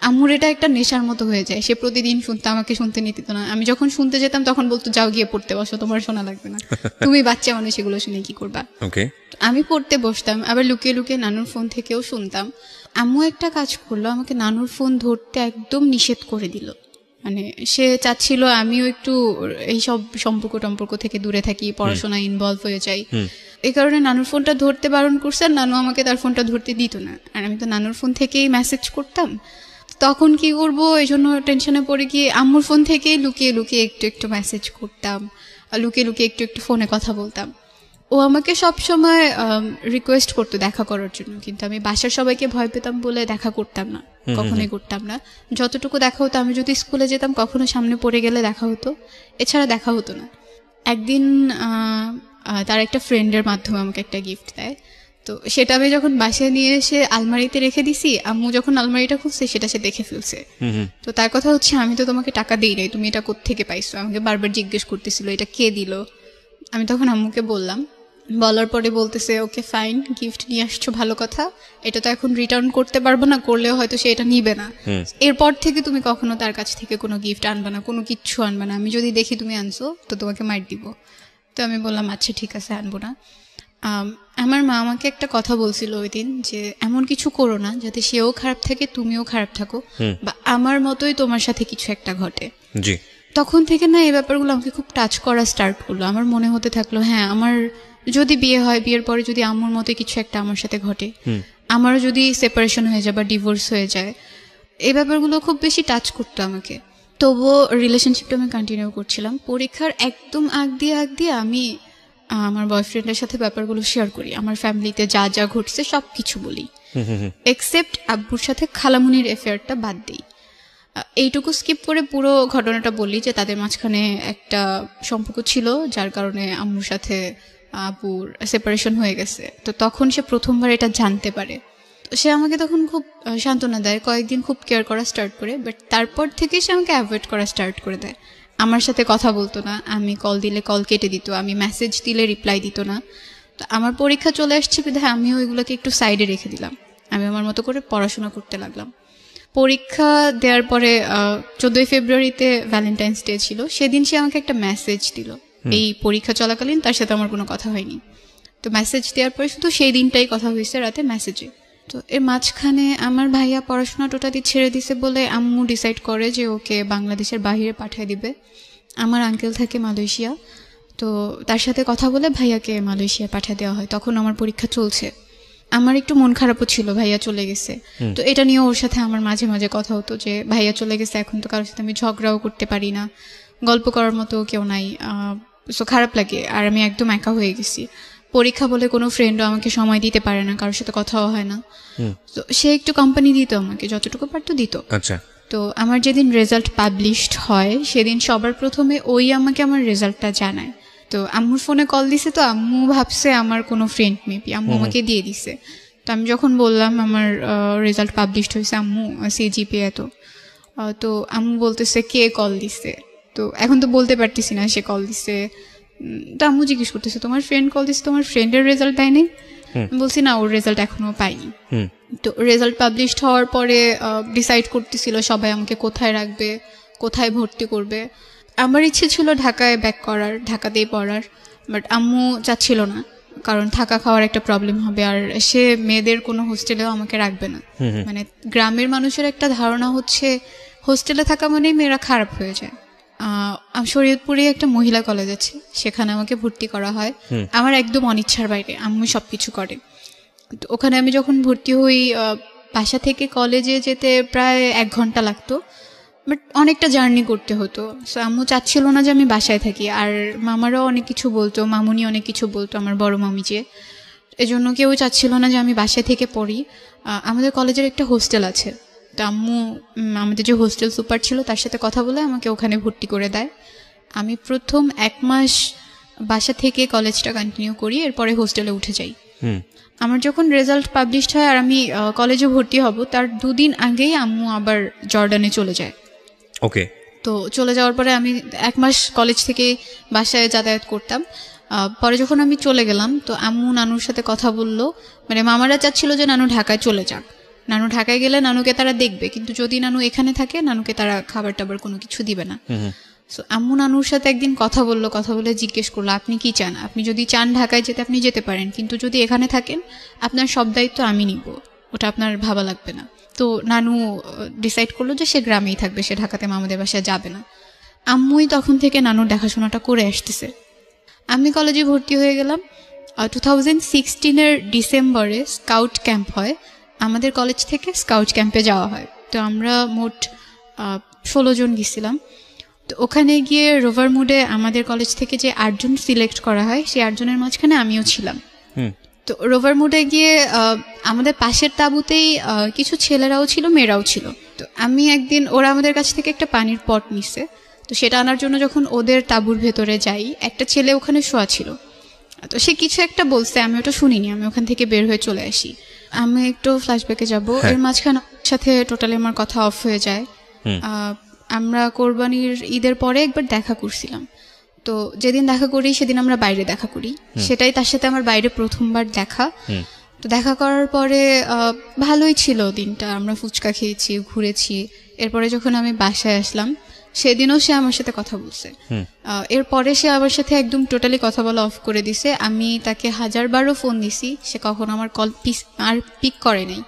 আম্মুর এটা একটা নেশার মতো হয়ে যায়, সে প্রতিদিন শুনতো, আমাকে শুনতে নিত না। আমি যখন শুনতে যেতাম তখন বলতো যাও গিয়ে পড়তে বসো, তোমার শোনা লাগবে না, তুমি বাচ্চা মানুষ এগুলো শুনে কি করবা। আমি পড়তে বসতাম, আবার লুকিয়ে লুকিয়ে নানুর ফোন থেকেও শুনতাম। আম্মু একটা কাজ করলো, আমাকে নানুর ফোন ধরতে একদম নিষেধ করে দিল। মানে সে চাচ্ছিল আমিও একটু এইসব সম্পর্ক থেকে দূরে থাকি, পড়াশোনায় ইনভলভ হয়ে যাই। এই কারণে নানুর ফোনটা ধরতে বারণ করছে, আর নানু আমাকে তার ফোনটা ধরতে দিত না। আর আমি তো নানুর ফোন থেকেই মেসেজ করতাম, তখন কি করব এই জন্য টেনশনে পড়ে গিয়ে আম্মুর ফোন থেকেই লুকিয়ে লুকিয়ে একটু একটু মেসেজ করতাম, আর লুকিয়ে লুকিয়ে একটু একটু ফোনে কথা বলতাম। ও আমাকে সবসময় রিকোয়েস্ট করতো দেখা করার জন্য, কিন্তু আমি বাসার সবাইকে ভয় পেতাম বলে দেখা করতাম না, কখনোই করতাম না। যতটুকু দেখা হতো, আমি যদি স্কুলে যেতাম কখনো সামনে পড়ে গেলে দেখা হতো, এছাড়া দেখা হতো না। একদিন তার একটা ফ্রেন্ডের মাধ্যমে আমাকে একটা গিফট দেয়, তো সেটা আমি যখন বাসায় নিয়ে এসে আলমারিতে রেখে দিছি, আম্মু যখন আলমারিটা খুলছে সেটা সে দেখে ফেলছে। তো তার কথা হচ্ছে, আমি তো তোমাকে টাকা দিই নাই, তুমি এটা কোত্থেকে পাইছো, আমাকে বারবার জিজ্ঞেস করতেছিল এটা কে দিল। আমি তখন আম্মুকে বললাম, বলার পরে বলতেছে ওকে ফাইন, গিফট নিয়ে আসছো ভালো কথা, এটা তো এখন রিটার্ন করতে পারবো না, করলেও হয়তো সে এটা নিবে না, এরপর থেকে তুমি কখনো তার কাছ থেকে কোনো গিফট আনবে না, কোনো কিচ্ছু আনবে না, আমি যদি দেখি তুমি আনছো তো তোমাকে মার দিব। তো আমি বললাম আচ্ছা ঠিক আছে, আনবো না। আমার মা আমাকে একটা কথা বলছিল ওই দিন, যে এমন কিছু করো না যাতে সেও খারাপ থাকে তুমিও খারাপ থাকো, বা আমার মতোই তোমার সাথে কিছু একটা ঘটে। তখন থেকে না এই ব্যাপারগুলো আমাকে খুব টাচ করা স্টার্ট করলো। আমার মনে হতে থাকলো, হ্যাঁ আমার যদি বিয়ে হয়, বিয়ের পরে যদি আম্মুর মতো কিছু একটা আমার সাথে ঘটে, আমারও যদি সেপারেশন হয়ে যায় বা ডিভোর্স হয়ে যায়, এই ব্যাপারগুলো খুব বেশি টাচ করতো আমাকে। তবুও রিলেশনশিপটা আমি কন্টিনিউ করছিলাম। পরীক্ষার একদম আগ দিয়ে আমি আমার বয়ফ্রেন্ডের সাথে ব্যাপারগুলো শেয়ার করি, আমার ফ্যামিলিতে যা যা ঘটছে সব কিছু বলি, এক্সেপ্ট আব্বুর সাথে খালামুনির অ্যাফেয়ারটা বাদ দিই। এইটুকু স্কিপ করে পুরো ঘটনাটা বলি যে তাদের মাঝখানে একটা সম্পর্ক ছিল, যার কারণে আম্মুর সাথে আব্বুর সেপারেশন হয়ে গেছে। তো তখন সে প্রথমবার এটা জানতে পারে, সে আমাকে তখন খুব সান্ত্বনা দেয়, কয়েকদিন খুব কেয়ার করা স্টার্ট করে, বাট তারপর থেকে সে আমাকে অ্যাভয়েড করা স্টার্ট করে দেয়। আমার সাথে কথা বলতো না, আমি কল দিলে কল কেটে দিত, আমি মেসেজ দিলে রিপ্লাই দিত না। তো আমার পরীক্ষা চলে আসছে বিধায় আমিও ওইগুলোকে একটু সাইডে রেখে দিলাম, আমি আমার মতো করে পড়াশোনা করতে লাগলাম। পরীক্ষা দেওয়ার পরে 14 ফেব্রুয়ারিতে ভ্যালেন্টাইন্স ডে ছিল, সেদিন সে আমাকে একটা মেসেজ দিল। এই পরীক্ষা চলাকালীন তার সাথে আমার কোনো কথা হয়নি, তো মেসেজ দেওয়ার পরে শুধু সেই দিনটাই কথা হয়েছে রাতে মেসেজে। তো এর মাঝখানে আমার ভাইয়া পড়াশোনা টোটালি ছেড়ে দিছে বলে আম্মু ডিসাইড করে যে ওকে বাংলাদেশের বাইরে পাঠিয়ে দিবে। আমার আঙ্কেল থাকে মালয়েশিয়া, তো তার সাথে কথা বলে ভাইয়াকে মালয়েশিয়া পাঠিয়ে দেওয়া হয়। তখন আমার পরীক্ষা চলছে, আমার একটু মন খারাপও ছিল, ভাইয়া চলে গেছে। তো এটা নিয়ে ওর সাথে আমার মাঝে মাঝে কথা হতো যে ভাইয়া চলে গেছে, এখন তো কারোর সাথে আমি ঝগড়াও করতে পারি না, গল্প করার মতো কেউ নাই, সো খারাপ লাগে, আর আমি একদম একা হয়ে গেছি। পরীক্ষা বলে কোনো ফ্রেন্ডও আমাকে সময় দিতে পারে না, কারোর সাথে কথাও হয় না। তো সে একটু কোম্পানি দিত আমাকে, যতটুকু পারতো দিত। আচ্ছা। তো আমার যেদিন রেজাল্ট পাবলিশড হয় সেদিন সবার প্রথমে ওই আমাকে আমার রেজাল্টটা জানায়। তো আম্মুর ফোনে কল দিছে, তো আম্মু ভাবছে আমার কোনো ফ্রেন্ড মেবি, আম্মু আমাকে দিয়ে দিছে। তো আমি যখন বললাম আমার রেজাল্ট পাবলিশড হয়েছে আম্মু, সিজিপিএ এত, তো আম্মু বলতেছে কে কল দিছে। তো এখন তো বলতে পারতেছি না সে কল দিছে। তো আম্মু জিজ্ঞেস করতেছে তোমার ফ্রেন্ড কল দিছে, তোমার ফ্রেন্ডের রেজাল্ট দেয়নি? বলছি না, ওর রেজাল্ট এখনো পাইনি। তো রেজাল্ট পাবলিশড হওয়ার পরে ডিসাইড করতেছিল সবাই আমাকে কোথায় রাখবে, কোথায় ভর্তি করবে। আমার ইচ্ছে ছিল ঢাকায় ব্যাক করার, ঢাকাতেই পড়ার, বাট আম্মু চাচ্ছিল না, কারণ থাকা খাওয়ার একটা প্রবলেম হবে, আর সে মেয়েদের কোনো হোস্টেলেও আমাকে রাখবে না। মানে গ্রামের মানুষের একটা ধারণা হচ্ছে হোস্টেলে থাকা মানেই মেয়েরা খারাপ হয়ে যায়। শরীয়তপুরে একটা মহিলা কলেজ আছে, সেখানে আমাকে ভর্তি করা হয় আমার একদম অনিচ্ছার বাইরে, আম্মু সবকিছু করে। তো ওখানে আমি যখন ভর্তি হই, বাসা থেকে কলেজে যেতে প্রায় 1 ঘন্টা লাগতো, বাট অনেকটা জার্নি করতে হতো। সো আম্মু চাচ্ছিল না যে আমি বাসায় থাকি, আর মামারাও অনেক কিছু বলতো, মামুনি অনেক কিছু বলতো, আমার বড় মামি যে, এজন্য কেউ চাচ্ছিল না যে আমি বাসায় থেকে পড়ি। আমাদের কলেজের একটা হোস্টেল আছে, তো আম্মু আমাদের যে হোস্টেল সুপার ছিল তার সাথে কথা বলে আমাকে ওখানে ভর্তি করে দেয়। আমি প্রথম 1 মাস বাসা থেকে কলেজটা কন্টিনিউ করি, এরপরে হোস্টেলে উঠে যাই। আমার যখন রেজাল্ট পাবলিশড হয় আর আমি কলেজে ভর্তি হব, তার 2 দিন আগেই আম্মু আবার জর্ডানে চলে যায়। ওকে। তো চলে যাওয়ার পরে আমি 1 মাস কলেজ থেকে বাসায় যাতায়াত করতাম। পরে যখন আমি চলে গেলাম তো আম্মু নানুর সাথে কথা বললো, মানে মামারা চাচ্ছিল যে নানু ঢাকায় চলে যাক, নানু ঢাকায় গেলে নানুকে তারা দেখবে, কিন্তু যদি নানু এখানে থাকে নানুকে তারা খাবার টাবার কোনো কিছু দিবে না। সো আম্মু নানুর সাথে একদিন কথা বললো, কথা বলে জিজ্ঞেস করলো আপনি কি চান, আপনি যদি চান ঢাকায় যেতে আপনি যেতে পারেন, কিন্তু যদি এখানে থাকেন আপনার সব দায়িত্ব আমি নিব, ওটা আপনার ভাবা লাগবে না। তো নানু ডিসাইড করলো যে সে গ্রামেই থাকবে, সে ঢাকাতে মামাদের বাসায় যাবে না। আম্মুই তখন থেকে নানুর দেখাশোনাটা করে আসতেছে। আমি কলেজে ভর্তি হয়ে গেলাম 2016 ডিসেম্বরে। স্কাউট ক্যাম্প হয় আমাদের কলেজ থেকে, স্কাউট ক্যাম্পে যাওয়া হয়। তো আমরা মোট 16 জন গেছিলাম। তো ওখানে গিয়ে রোভার মুডে আমাদের কলেজ থেকে যে 8 জন সিলেক্ট করা হয় সেই 8 জনের মাঝখানে আমিও ছিলাম। তো রোভার মুডে গিয়ে আমাদের পাশের তাঁবুতেই কিছু ছেলেরাও ছিল, মেয়েরাও ছিল। তো আমি একদিন, ওরা আমাদের কাছ থেকে একটা পানির পট নিছে, তো সেটা আনার জন্য যখন ওদের তাঁবুর ভেতরে যাই, একটা ছেলে ওখানে শোয়া ছিল। তো সে কিছু একটা বলছে, আমি ওটা শুনিনি, আমি ওখান থেকে বের হয়ে চলে আসি। আমি একটু ফ্ল্যাশব্যাকে যাব, এর মাঝখানে সাথে টোটালি আমার কথা অফ হয়ে যায়। আমরা কোরবানির ঈদের পরে একবার দেখা করছিলাম, তো যেদিন দেখা করি সেদিন আমরা বাইরে দেখা করি, সেটাই তার সাথে আমার বাইরে প্রথমবার দেখা। তো দেখা করার পরে ভালোই ছিল দিনটা, আমরা ফুচকা খেয়েছি, ঘুরেছি। এরপরে যখন আমি বাসায় আসলাম সেদিনও সে আমার সাথে কথা বলছে। এরপরে সে আমার সাথে একদম টোটালি কথা বলা অফ করে দিছে। আমি তাকে 1000বারও ফোন দিছি, সে কখনো আমার কল আর পিক করে নাই,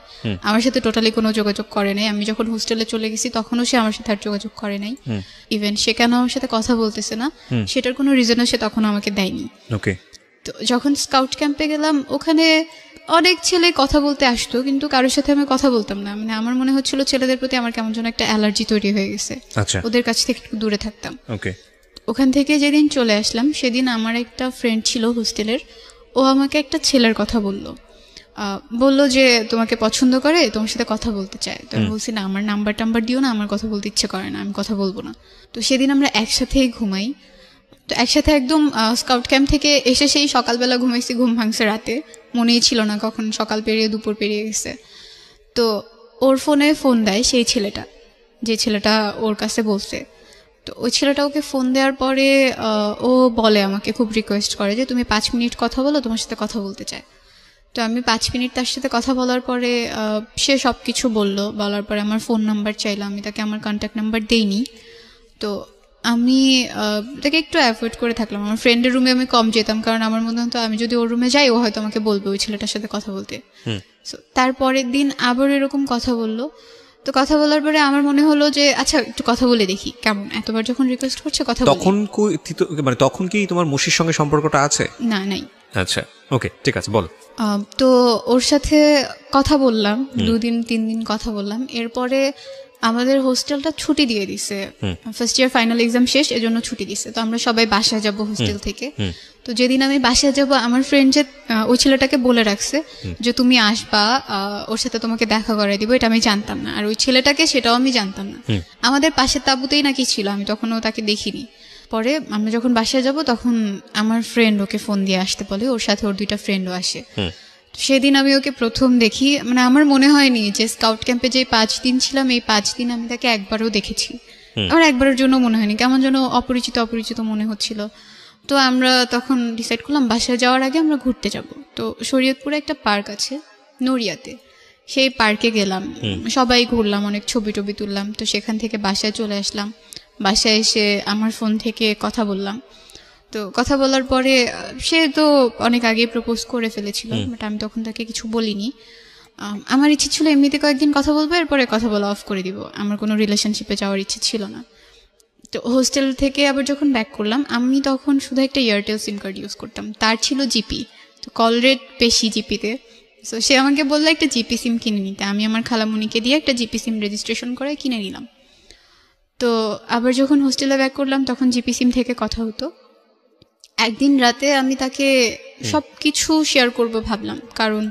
আমার সাথে টোটালি কোনো যোগাযোগ করে নাই। আমি যখন হোস্টেলে চলে গেছি তখনও সে আমার সাথে আর যোগাযোগ করে নাই। ইভেন সে কেন আমার সাথে কথা বলতেছে না সেটার কোনো রিজনও সে তখন আমাকে দেয়নি। তো যখন স্কাউট ক্যাম্পে গেলাম, ওখানে অনেক ছেলে কথা বলতে আসতো, কিন্তু কারোর সাথে আমি কথা বলতাম না। মানে আমার মনে হচ্ছিল ছেলেদের প্রতি আমার কেমন যেন একটা অ্যালার্জি তৈরি হয়ে গেছে, ওদের কাছ থেকে একটু দূরে থাকতাম। ওখান থেকে যেদিন চলে আসলাম সেদিন আমার একটা ফ্রেন্ড ছিল হোস্টেলের, ও আমাকে একটা ছেলের কথা বললো যে তোমাকে পছন্দ করে, তোমার সাথে কথা বলতে চায়। তো আমি বলছি না, আমার নাম্বার দিও না, আমার কথা বলতে ইচ্ছে করে না, আমি কথা বলবো না। তো সেদিন আমরা একসাথেই ঘুমাই। তো একসাথে একদম স্কাউট ক্যাম্প থেকে এসে সেই সকালবেলা ঘুমাইছি, ঘুম ভাঙছে রাতে, মনেই ছিল না কখন সকাল পেরিয়ে দুপুর পেরিয়ে গেছে। তো ওর ফোনে ফোন দেয় সেই ছেলেটা, যে ছেলেটা ওর কাছে বলছে। তো ওই ছেলেটা ওকে ফোন দেওয়ার পরে ও বলে, আমাকে খুব রিকোয়েস্ট করে যে তুমি 5 মিনিট কথা বলো, তোমার সাথে কথা বলতে চায়। তো আমি 5 মিনিট তার সাথে কথা বলার পরে সে সব কিছু বলার পরে আমার ফোন নাম্বার চাইলো, আমি তাকে আমার কন্ট্যাক্ট নাম্বার দেইনি। তো আমি তাকে একটু অ্যাভয়েড করে থাকলাম। আমার ফ্রেন্ডের রুমে আমি কম যেতাম, কারণ আমার মনে হতো আমি যদি ওর রুমে যাই ও হয়তো আমাকে বলবে ওই ছেলেটার সাথে কথা বলতে। সো তারপরের দিন আবার এরকম কথা বললো। তো কথা বলার পরে আমার মনে হলো যে আচ্ছা একটু কথা বলে দেখি কেমন, এতবার যখন রিকোয়েস্ট করছে কথা বলি। তখন কি তোমার মুশির সঙ্গে সম্পর্কটা আছে? না, নাই। আচ্ছা, ওকে, ঠিক আছে, বলো। তো ওর সাথে কথা বললাম, 2 দিন 3 দিন কথা বললাম। এরপরে আমাদের হোস্টেলটা ছুটি দিয়ে দিছে, ফার্স্ট ইয়ার ফাইনাল এক্সাম শেষ, এজন্য ছুটি দিছে। তো আমরা সবাই বাসায় যাব হোস্টেল থেকে। তো যেদিন আমি বাসায় যাব, আমার ফ্রেন্ড যে ওই ছেলেটাকে বলে রাখছে যে তুমি আসবা, ওর সাথে তোমাকে দেখা করাই দিব। এটা আমি জানতাম না, আর ওই ছেলেটাকে সেটাও আমি জানতাম না। আমাদের পাশের তাঁবুতেই নাকি ছিল, আমি তখনও তাকে দেখিনি। পরে আমরা যখন বাসায় যাব তখন আমার ফ্রেন্ড ওকে ফোন দিয়ে আসতে বলে, ওর সাথে ওর 2টা ফ্রেন্ডও আসে। সেদিন আমি ওকে প্রথম দেখি, মানে আমার মনে হয়নি যে স্কাউট ক্যাম্পে যে 5 দিন ছিলাম এই 5 দিন আমি তাকে একবারও দেখেছি। আমার একবারের জন্য মনে হয়নি, কেমন যেন অপরিচিত মনে হচ্ছিল। তো আমরা তখন ডিসাইড করলাম বাসায় যাওয়ার আগে আমরা ঘুরতে যাব। তো শরীয়তপুরে একটা পার্ক আছে নড়িয়াতে, সেই পার্কে গেলাম, সবাই ঘুরলাম, অনেক ছবি টবি তুললাম। তো সেখান থেকে বাসায় চলে আসলাম। বাসায় এসে আমার ফোন থেকে কথা বললাম। তো কথা বলার পরে সে তো অনেক আগেই প্রপোজ করে ফেলেছিল, বাট আমি তখন তাকে কিছু বলিনি। আমার ইচ্ছে ছিল এমনিতে কয়েকদিন কথা বলবো, এরপরে কথা বলা অফ করে দিব, আমার কোনো রিলেশনশিপে যাওয়ার ইচ্ছে ছিল না। তো হোস্টেল থেকে আবার যখন ব্যাক করলাম, আমি তখন শুধু একটা এয়ারটেল সিম কার্ড ইউজ করতাম, তার ছিল জিপি। তো কল রেট বেশি জিপিতে, সো সে আমাকে বললো একটা জিপি সিম কিনে নিতে। আমি আমার খালামুনিকে দিয়ে একটা জিপি সিম রেজিস্ট্রেশন করে কিনে নিলাম। তো আবার যখন হোস্টেলে ব্যাক করলাম তখন জিপি সিম থেকে কথা হতো। একদিন রাতে আমি তাকে সবকিছু শেয়ার করবো ভাবলাম, কারণ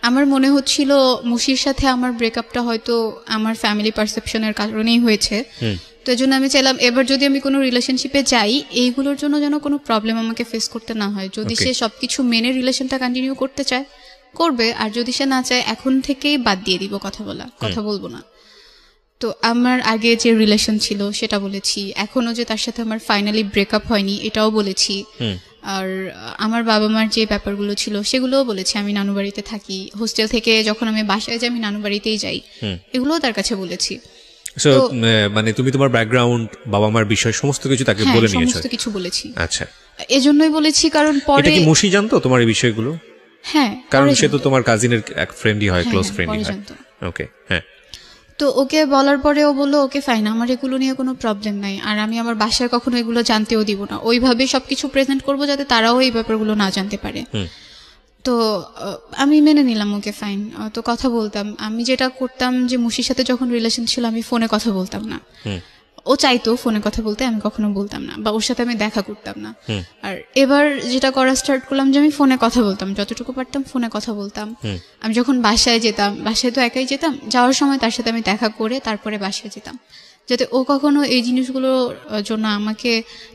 আমার মনে হচ্ছিল মুশির সাথে আমার ব্রেকআপটা হয়তো আমার ফ্যামিলি পারসেপশনের কারণেই হয়েছে। তো এই জন্য আমি চাইলাম এবার যদি আমি কোনো রিলেশনশিপে যাই, এইগুলোর জন্য যেন কোনো প্রবলেম আমাকে ফেস করতে না হয়। যদি সে সবকিছু মেনে রিলেশনটা কন্টিনিউ করতে চায় করবে, আর যদি সে না চায় এখন থেকেই বাদ দিয়ে দিব কথা বলবো না। তো আমার আগে যে রিলেশন ছিল সেটা বলেছি, এখনো যে তার সাথে আমার ফাইনালি ব্রেকআপ হয়নি এটাও বলেছি। আর আমার বাবা মার যে ব্যাপারগুলো ছিল সেগুলোও বলেছি। আমি নানু বাড়িতে থাকি, হোস্টেল থেকে যখন আমি বাসায় যাই আমি নানু বাড়িতেই যাই, এগুলোও তার কাছে বলেছি। সো মানে তুমি তোমার ব্যাকগ্রাউন্ড, বাবা মার বিষয় সমস্ত কিছু তাকে বলে নিয়েছো? সমস্ত কিছু বলেছি। আচ্ছা, এজন্যই বলেছি কারণ পরে এটা কি মুশি জানতো তোমার এই বিষয়গুলো? হ্যাঁ, কারণ সে তো তোমার কাজিনের এক ফ্রেন্ডই হয়, ক্লোজ ফ্রেন্ডই হয়। ওকে, হ্যাঁ। তো ওকে বলার পরে ও বললো ওকে ফাইন, আমার এগুলো নিয়ে কোনো প্রবলেম নাই, আর আমি আমার বাসায় কখনো এগুলো জানতেও দিব না, ওইভাবে সবকিছু প্রেজেন্ট করবো যাতে তারাও এই ব্যাপারগুলো না জানতে পারে। তো আমি মেনে নিলাম, ওকে ফাইন। তো কথা বলতাম, আমি যেটা করতাম যে মুশির সাথে যখন রিলেশন ছিল আমি ফোনে কথা বলতাম না। ও চাইতো ফোনে কথা বলতে, আমি কখনো বলতাম না, বা ওর সাথে আমি দেখা করতাম না। আর এবার যেটা করা স্টার্ট করলাম যে আমি ফোনে কথা বলতাম, যতটুকু পারতাম ফোনে কথা বলতাম। আমি যখন বাসায় যেতাম, বাসায় তো একাই যেতাম, যাওয়ার সময় তার সাথে আমি দেখা করে তারপরে বাসায় যেতাম, যাতে ও কখনো এই জিনিসগুলোর জন্য আমাকে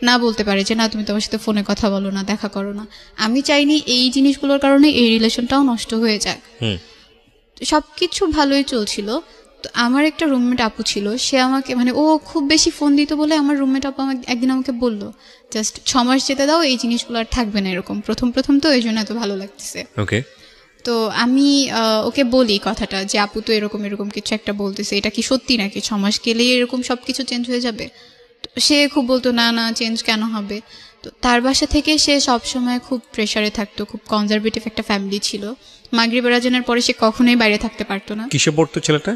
না বলতে পারে যে না তুমি তোমার সাথে ফোনে কথা বলো না, দেখা করো না। আমি চাইনি এই জিনিসগুলোর কারণে এই রিলেশনটাও নষ্ট হয়ে যাক। সবকিছু ভালোই চলছিল। তো আমার একটা রুমমেট আপু ছিল, সে আমাকে মানে ও খুব বেশি ফোন দিত বলে আমার রুমমেট আপু একদিন আমাকে বললো জাস্ট 6 মাস যেতে দাও, এই জিনিসগুলো আর থাকবে না এরকম, প্রথম প্রথম তো এই জন্য এত ভালো লাগতেছে। ওকে। তো আমি ওকে বলি কথাটা যে আপু তো এরকম এরকম কিছু একটা বলতেছে, এটা কি সত্যি নাকি 6 মাস গেলেই এরকম সবকিছু চেঞ্জ হয়ে যাবে? তো সে খুব বলতো না না চেঞ্জ কেন হবে। তো তার বাসা থেকে সে সবসময় খুব প্রেশারে থাকতো, খুব কনজারভেটিভ একটা ফ্যামিলি ছিল। মাগরিবের আজানের পরে সে কখনোই বাইরে থাকতে পারতো না। কিসে পড়তো ছেলেটা?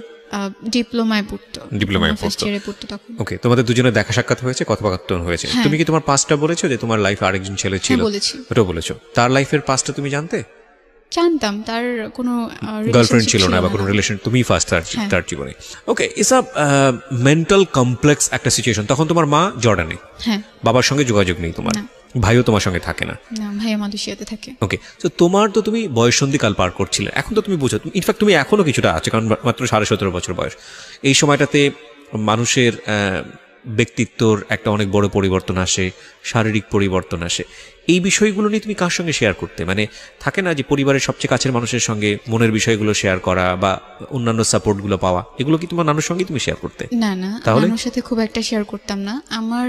ডিপ্লোমায় পড়তো। তখন। ওকে, তোমাদের দুজনের দেখা সাক্ষাৎ হয়েছে, কথাবার্তা হয়েছে। তুমি কি তোমার পাস্টটা বলেছো যে তোমার লাইফে আরেকজন ছেলে ছিল? বলেছি। ওটা বলেছো। তার লাইফের পাস্টটা তুমি জানতে? জানতাম, তার কোনো গার্লফ্রেন্ড ছিল না বা কোনো রিলেশন, তুমি ফার্স্ট তার জীবনে। ওকে, ইটস আ মেন্টাল কমপ্লেক্স একটা সিচুয়েশন। তখন তোমার মা জর্ডানে, বাবার সঙ্গে যোগাযোগ নেই তোমার, ভাইও তোমার সঙ্গে থাকে না? না, ভাইয়া মালয়েশিয়াতে থাকে। ওকে, তো তোমার তো তুমি বয়ঃসন্ধিকাল পার করছিলে, এখন তো তুমি বুঝো, ইনফ্যাক্ট তুমি এখনো কিছুটা আছে, কারণ মাত্র 17.5 বছর বয়স। এই সময়টাতে মানুষের ব্যক্তিত্বর একটা অনেক বড় পরিবর্তন আসে, শারীরিক পরিবর্তন আসে। এই বিষয়গুলো নিয়ে তুমি কার সঙ্গে শেয়ার করতে? মানে থাকে না যে পরিবারের সবচেয়ে কাছের মানুষের সঙ্গে মনের বিষয়গুলো শেয়ার করা বা অন্যান্য সাপোর্টগুলো পাওয়া, এগুলো কি তোমার নানুর সঙ্গে তুমি শেয়ার করতে? না না, নানুর সাথে খুব একটা শেয়ার করতাম না। আমার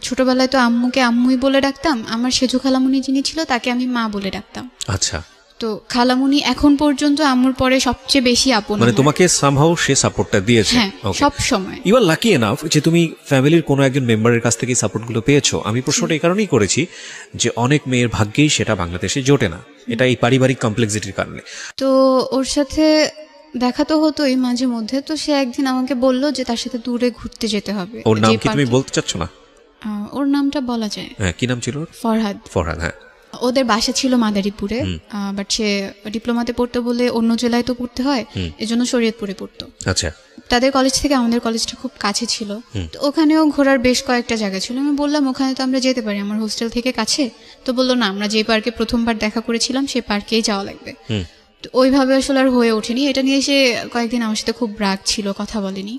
ছোটবেলায় তো আম্মুকে আম্মুই বলে ডাকতাম, আমার সেজু খালামুনি যিনি ছিল তাকে আমি মা বলে ডাকতাম। আচ্ছা। তো খালামুনি এখন পর্যন্ত আম্মুর পরে সবচেয়ে বেশি আপন, মানে তোমাকে সামহাউ সে সাপোর্টটা দিয়েছে সব সময়। ইউ আর লাকি এনাফ যে তুমি ফ্যামিলির কোনো একজন মেম্বারের কাছ থেকে সাপোর্টগুলো পেয়েছো। আমি প্রশ্নটা এই কারণেই করেছি যে অনেক মেয়ের ভাগ্যেই সেটা বাংলাদেশে জোটে না, এটা এই পারিবারিক কমপ্লেক্সিটির কারণে। তো ওর সাথে দেখা তো হতোই মাঝে মধ্যে। তো সে একদিন আমাকে বলল যে তার সাথে দূরে ঘুরতে যেতে হবে। ওর নাম কি তুমি বলতে চাচ্ছ না? ওর নামটা বলা যায়। হ্যাঁ, কি নাম ছিল? ফরহাদ। ফরহাদ, হ্যাঁ। ওদের বাসা ছিল মাদারীপুরে, বাট সে ডিপ্লোমাতে পড়তো বলে অন্য জেলায় তো পড়তে হয়, এজন্য শরীয়তপুরে পড়তো। আচ্ছা। তাদের কলেজ থেকে আমাদের কলেজটা খুব কাছে ছিল, তো ওখানেও ঘোরার বেশ কয়েকটা জায়গা ছিল। আমি বললাম ওখানে তো আমরা যেতে পারি, আমার হোস্টেল থেকে কাছে। তো বললো না, আমরা যে পার্কে প্রথমবার দেখা করেছিলাম সেই পার্কেই যাওয়া লাগবে। তো ওইভাবে আসলে আর হয়ে ওঠেনি। এটা নিয়ে সে কয়েকদিন আমার সাথে খুব রাগ ছিল, কথা বলেনি।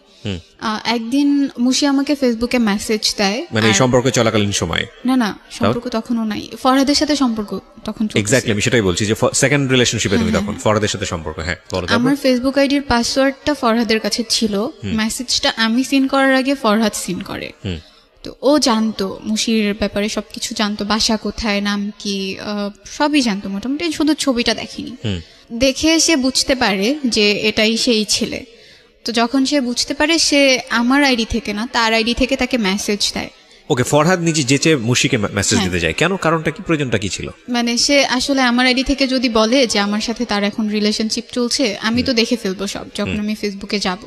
একদিন মুশি আমাকে ফেসবুকে মেসেজ দেয়, মানে এই সম্পর্ক চলাকালীন সময়? না না, সম্পর্ক তখনও নাই, ফরহাদের সাথে সম্পর্ক তখন চলছে। এক্স্যাক্টলি, আমি সেটাই বলছি যে সেকেন্ড রিলেশনশিপে তুমি তখন ফরহাদের সাথে সম্পর্ক। হ্যাঁ, বলো। আমার ফেসবুক আইডির পাসওয়ার্ডটা ফরহাদের কাছে ছিল, মেসেজটা আমি সিন করার আগে ফরহাদ সিন করে। তো ও জানতো মুশির ব্যাপারে, সবকিছু জানতো, বাসা কোথায়, নাম কি, সবই জানতো মোটামুটি, শুধু ছবিটা দেখিনি। দেখে সে বুঝতে পারে যে এটাই সেই ছেলে। তো যখন সে বুঝতে পারে, সে আমার আইডি থেকে না তার আইডি থেকে তাকে মেসেজ দেয়। ওকে, ফরহাদ নিজে যেচে মুশিকে মেসেজ দিতে যায় কেন? কারণটা কি, প্রয়োজনটা কি ছিল? মানে সে আসলে আমার আইডি থেকে যদি বলে যে আমার সাথে তার এখন রিলেশনশিপ চলছে, আমি তো দেখে ফেলবো সব যখন আমি ফেসবুকে যাব।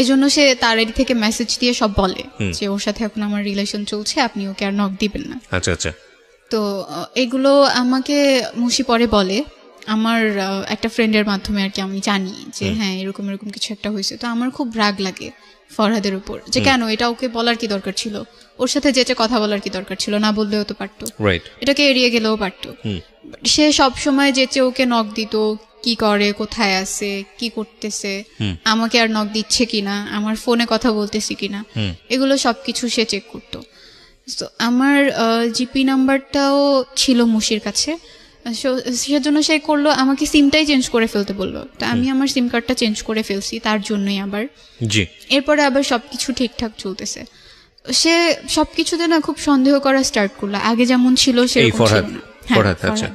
এজন্য সে তার আইডি থেকে মেসেজ দিয়ে সব বলে যে ওর সাথে এখন আমার রিলেশন চলছে, আপনি ওকে আর নক দিবেন না। আচ্ছা আচ্ছা। তো এগুলো আমাকে মুশি পরে বলে, আমার একটা ফ্রেন্ডের মাধ্যমে আর কি আমি জানি যে হ্যাঁ এরকম এরকম কিছু একটা হয়েছে। তো আমার খুব রাগ লাগে ফরহাদের উপর যে কেন এটা ওকে বলার কি দরকার ছিল, ওর সাথে যেচে কথা বলার কি দরকার ছিল, না বললেও তো পারতো, এটাকে এড়িয়ে গেলেও পারতো। সে সব সময় যেচে ওকে নক দিত, কি করে, কোথায় আছে, কি করতেছে, আমাকে আর নক দিচ্ছে কিনা, আমার ফোনে কথা বলতেছি কিনা, এগুলো সবকিছু সে চেক করতো। তো আমার জিপি নাম্বারটাও ছিল মুশির কাছে, সেজন্য সে করলো আমাকে সিমটাই চেঞ্জ করে ফেলতে বললো। তো আমি আমার সিম কার্ডটা চেঞ্জ করে ফেলছি তার জন্যই আবার। এরপরে আবার সবকিছু ঠিকঠাক চলতেছে। সে সবকিছুতে না খুব সন্দেহ করা স্টার্ট করলো, আগে যেমন ছিল সেরকম ছিল না। হ্যাঁ, আচ্ছা।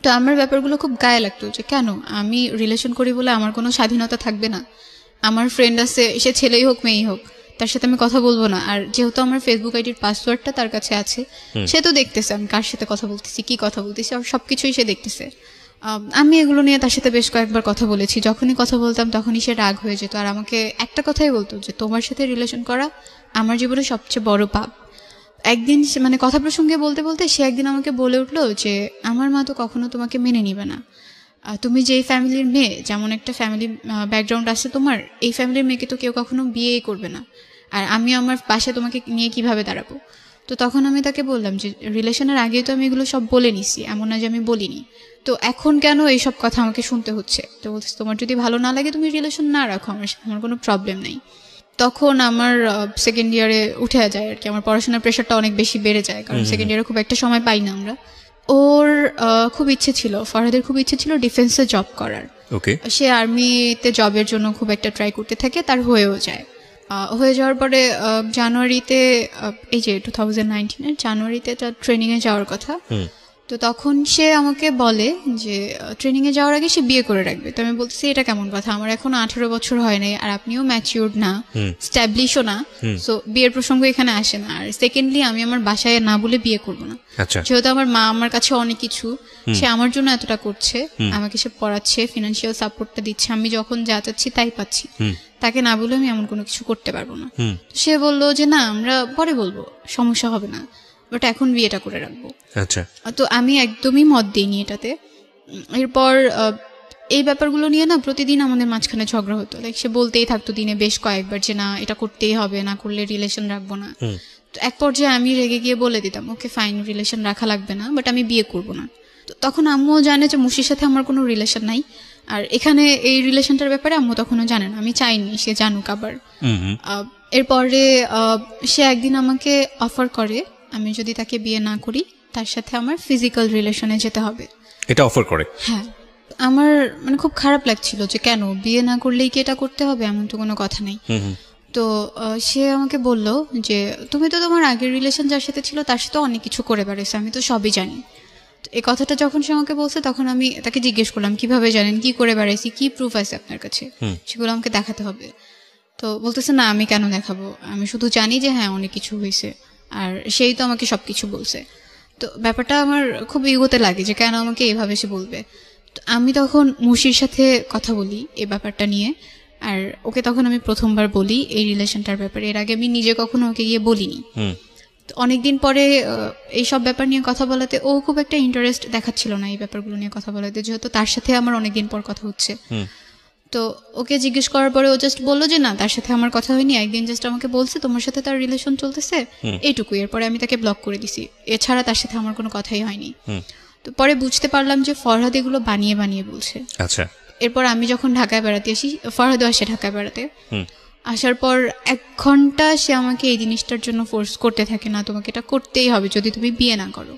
তো আমার ব্যাপারগুলো খুব গায়ে লাগতো যে কেন আমি রিলেশন করি বলে আমার কোনো স্বাধীনতা থাকবে না? আমার ফ্রেন্ড আছে, সে ছেলেই হোক মেয়েই হোক, তার সাথে আমি কথা বলবো না? আর যেহেতু আমার ফেসবুক আইডির পাসওয়ার্ডটা তার কাছে আছে, সে তো দেখতেছে আমি কার সাথে কথা বলতেছি, কি কথা বলতেছি, আর সবকিছুই সে দেখতেছে। আমি এগুলো নিয়ে তার সাথে বেশ কয়েকবার কথা বলেছি। যখনই কথা বলতাম তখনই সে রাগ হয়ে যেত, আর আমাকে একটা কথাই বলতো যে তোমার সাথে রিলেশন করা আমার জীবনে সবচেয়ে বড় পাপ। একদিন মানে কথা প্রসঙ্গে বলতে বলতে সে একদিন আমাকে বলে উঠলো যে আমার মা তো কখনো তোমাকে মেনে নিবে না, তুমি যেই ফ্যামিলির মেয়ে, যেমন একটা ফ্যামিলি ব্যাকগ্রাউন্ড আছে তোমার, এই ফ্যামিলির মেয়েকে তো কেউ কখনো বিয়েই করবে না, আর আমি আমার পাশে তোমাকে নিয়ে কিভাবে দাঁড়াবো? তো তখন আমি তাকে বললাম যে রিলেশনের আগেই তো আমি এগুলো সব বলে নিছি, এমন না যে আমি বলিনি, তো এখন কেন এইসব কথা আমাকে শুনতে হচ্ছে? তো বলছে তোমার যদি ভালো না লাগে তুমি রিলেশন না রাখো, আমার কোনো প্রবলেম নেই। তখন আমার সেকেন্ড ইয়ারে উঠে যায় আর কি, আমার পড়াশোনার প্রেশারটা অনেক বেশি বেড়ে যায়, কারণ সেকেন্ড ইয়ারে খুব একটা সময় পাই না আমরা। ওর খুব ইচ্ছে ছিল, ফরহাদের খুব ইচ্ছে ছিল ডিফেন্সে জব করার। সে আর্মিতে জবের জন্য খুব একটা ট্রাই করতে থাকে, তার হয়েও যায়। হয়ে যাওয়ার পরে জানুয়ারিতে, এই যে 2019-এর জানুয়ারিতে তার ট্রেনিংয়ে যাওয়ার কথা। তো তখন সে আমাকে বলে যে ট্রেনিংয়ে যাওয়ার আগে সে বিয়ে করে রাখবে। তো আমি বলতেছি এটা কেমন কথা, আমার এখন 18 বছর হয় নাই, আর আপনিও ম্যাচিউরড না, স্ট্যাবলিশও না, সো বিয়ের প্রসঙ্গ এখানে আসে না। আর সেকেন্ডলি আমি আমার বাসায় না বলে বিয়ে করবো না, যেহেতু আমার মা আমার কাছে অনেক কিছু, সে আমার জন্য এতটা করছে, আমাকে সে পড়াচ্ছে, ফিনান্সিয়াল সাপোর্টটা দিচ্ছে, আমি যখন যা চাচ্ছি তাই পাচ্ছি, তাকে না বলে আমি এমন কোনো কিছু করতে পারবো না। সে বললো যে না আমরা পরে বলবো, সমস্যা হবে না, বাট এখন বিয়েটা করে রাখবো। আচ্ছা, তো আমি একদমই মত দিইনি এটাতে। এরপর এই ব্যাপারগুলো নিয়ে না প্রতিদিন আমাদের মাঝখানে ঝগড়া হতো, লাইক সে বলতেই থাকতো দিনে বেশ কয়েকবার যে না এটা করতেই হবে, না করলে রিলেশন রাখবো না। তো এক পর্যায়ে আমি রেগে গিয়ে বলে দিতাম ওকে ফাইন, রিলেশন রাখা লাগবে না, বাট আমি বিয়ে করবো না। তো তখন আম্মুও জানে যে মুশির সাথে আমার কোনো রিলেশন নাই, আর এখানে এই রিলেশনটার ব্যাপারে আম্মু তখনও জানে না, আমি চাইনি সে জানুক আবার। এরপরে সে একদিন আমাকে অফার করে আমি যদি তাকে বিয়ে না করি তার সাথে আমার ফিজিক্যাল রিলেশনে যেতে হবে। এটা অফার করে? হ্যাঁ, আমার মানে খুব খারাপ লাগছিল যে কেন বিয়ে না করলেই কি এটা করতে হবে, এমন তো কোনো কথা নেই। তো সে আমাকে বলল যে তুমি তো তোমার আগের রিলেশন যার সাথে ছিল তার সাথে অনেক কিছু করে বেড়েছো, আমি তো সবই জানি। এই কথাটা যখন সে আমাকে বলছে তখন আমি তাকে জিজ্ঞেস করলাম কিভাবে জানেন, কি করে বেড়াইছি, কি প্রুফ আছে আপনার কাছে, সেগুলো আমাকে দেখাতে হবে। তো বলতেছে না আমি কেন দেখাবো, আমি শুধু জানি যে হ্যাঁ অনেক কিছু হয়েছে, আর সেই তো আমাকে সবকিছু বলছে। তো ব্যাপারটা আমার খুব ইগোতে লাগে যে কেন আমাকে এভাবে সে বলবে। তো আমি তখন মুশির সাথে কথা বলি এই ব্যাপারটা নিয়ে, আর ওকে তখন আমি প্রথমবার বলি এই রিলেশনটার ব্যাপারে, এর আগে আমি নিজে কখনো ওকে গিয়ে বলিনি। তো অনেকদিন পরে এইসব ব্যাপার নিয়ে কথা বলাতে ও খুব একটা ইন্টারেস্ট দেখাচ্ছিল না এই ব্যাপারগুলো নিয়ে কথা বলাতে, যেহেতু তার সাথে আমার অনেকদিন পর কথা হচ্ছে। তো ওকে জিজ্ঞেস করার পরে ও জাস্ট বললো যে না তার সাথে আমার কথা হয়নি, একদিন জাস্ট আমাকে বলছে তোমার সাথে তার রিলেশন চলতেছে, এইটুকুই। এরপরে আমি তাকে ব্লক করে দিছি, এছাড়া তার সাথে আমার কোনো কথাই হয়নি। তো পরে বুঝতে পারলাম যে ফরহাদ এগুলো বানিয়ে বানিয়ে বলছে। আচ্ছা, এরপর আমি যখন ঢাকায় বেড়াতে আসি, ফরহাদও আসে ঢাকায় বেড়াতে, আসার পর 1 ঘন্টা সে আমাকে এই জিনিসটার জন্য ফোর্স করতে থাকে না তোমাকে এটা করতেই হবে যদি তুমি বিয়ে না করো।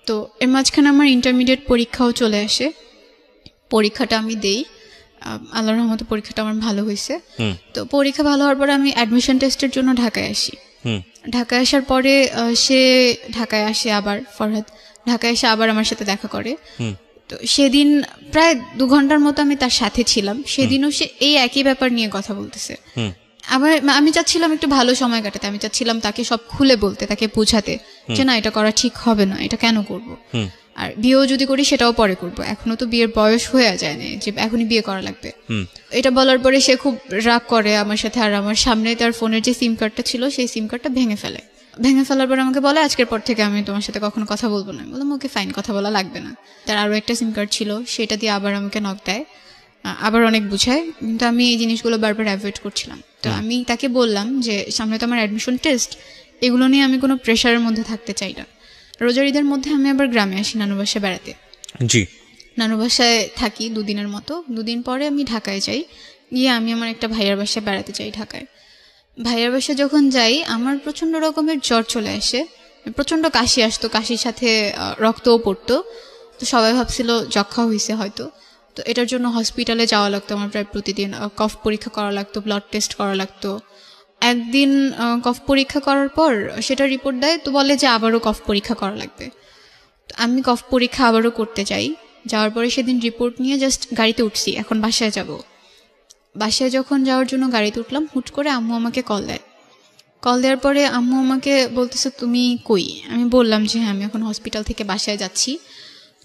তো এর মাঝখানে আমার ইন্টারমিডিয়েট পরীক্ষাও চলে আসে, পরীক্ষাটা আমি দেই, আল্লাহর রহমতে পরীক্ষাটা আমার ভালো হয়েছে। তো পরীক্ষা ভালো হওয়ার পরে আমি অ্যাডমিশন টেস্টের জন্য ঢাকায় আসি। ঢাকায় আসার পরে সে ঢাকায় আসে আবার, ফরহাদ ঢাকায় এসে আবার আমার সাথে দেখা করে। তো সেদিন প্রায় 2 ঘন্টার মতো আমি তার সাথে ছিলাম, সেদিনও সে এই একই ব্যাপার নিয়ে কথা বলতেছে। আমি চাচ্ছিলাম একটু ভালো সময় কাটাতে, আমি চাচ্ছিলাম তাকে সব খুলে বলতে, তাকে বোঝাতে যে না এটা করা ঠিক হবে না, এটা কেন করব, আর বিয়েও যদি করি সেটাও পরে করব, এখনো তো বিয়ের বয়স হয়ে যায় না যে এখনই বিয়ে করা লাগবে। এটা বলার পরে সে খুব রাগ করে আমার সাথে, আর আমার সামনে তার ফোনের যে সিম কার্ডটা ছিল সেই সিম কার্ডটা ভেঙে ফেলার পর আমাকে বলে আজকের পর থেকে আমি তোমার সাথে কখনো কথা বলবো না। বললাম ওকে ফাইন, কথা বলা লাগবে না। তার আরো একটা সিম কার্ড ছিল, সেটা দিয়ে আবার আমাকে নক দেয়, আবার অনেক বুঝায়, কিন্তু আমি এই জিনিসগুলো বারবার অ্যাভয়েড করছিলাম। তো আমি তাকে বললাম যে সামনে তো আমার অ্যাডমিশন টেস্ট, এগুলো নিয়ে আমি কোনো প্রেশারের মধ্যে থাকতে চাই না। রোজার ঈদের মধ্যে আমি আবার গ্রামে আসি নানু বাসায় বেড়াতে। নানু বাসায় থাকি 2 দিনের মতো, 2 দিন পরে আমি ঢাকায় যাই, গিয়ে আমি আমার একটা ভাইয়ার বাসায় বেড়াতে যাই ঢাকায়। ভাইয়ার বাসায় যখন যাই আমার প্রচন্ড রকমের জ্বর চলে আসে, প্রচন্ড কাশি আসতো, কাশির সাথে রক্তও পড়তো। তো সবাই ভাবছিল যক্ষা হয়েছে হয়তো। তো এটার জন্য হসপিটালে যাওয়া লাগতো আমার প্রায় প্রতিদিন, কফ পরীক্ষা করা লাগতো, ব্লাড টেস্ট করা লাগতো। একদিন কফ পরীক্ষা করার পর সেটা রিপোর্ট দেয়, তো বলে যে আবারও কফ পরীক্ষা করা লাগবে। তো আমি কফ পরীক্ষা আবারও করতে যাই। যাওয়ার পরে সেদিন রিপোর্ট নিয়ে জাস্ট গাড়িতে উঠছি, এখন বাসায় যাব। বাসায় যখন যাওয়ার জন্য গাড়িতে উঠলাম, হুট করে আম্মু আমাকে কল দেয়। কল দেওয়ার পরে আম্মু আমাকে বলতেছে তুমি কই। আমি বললাম যে হ্যাঁ আমি এখন হসপিটাল থেকে বাসায় যাচ্ছি।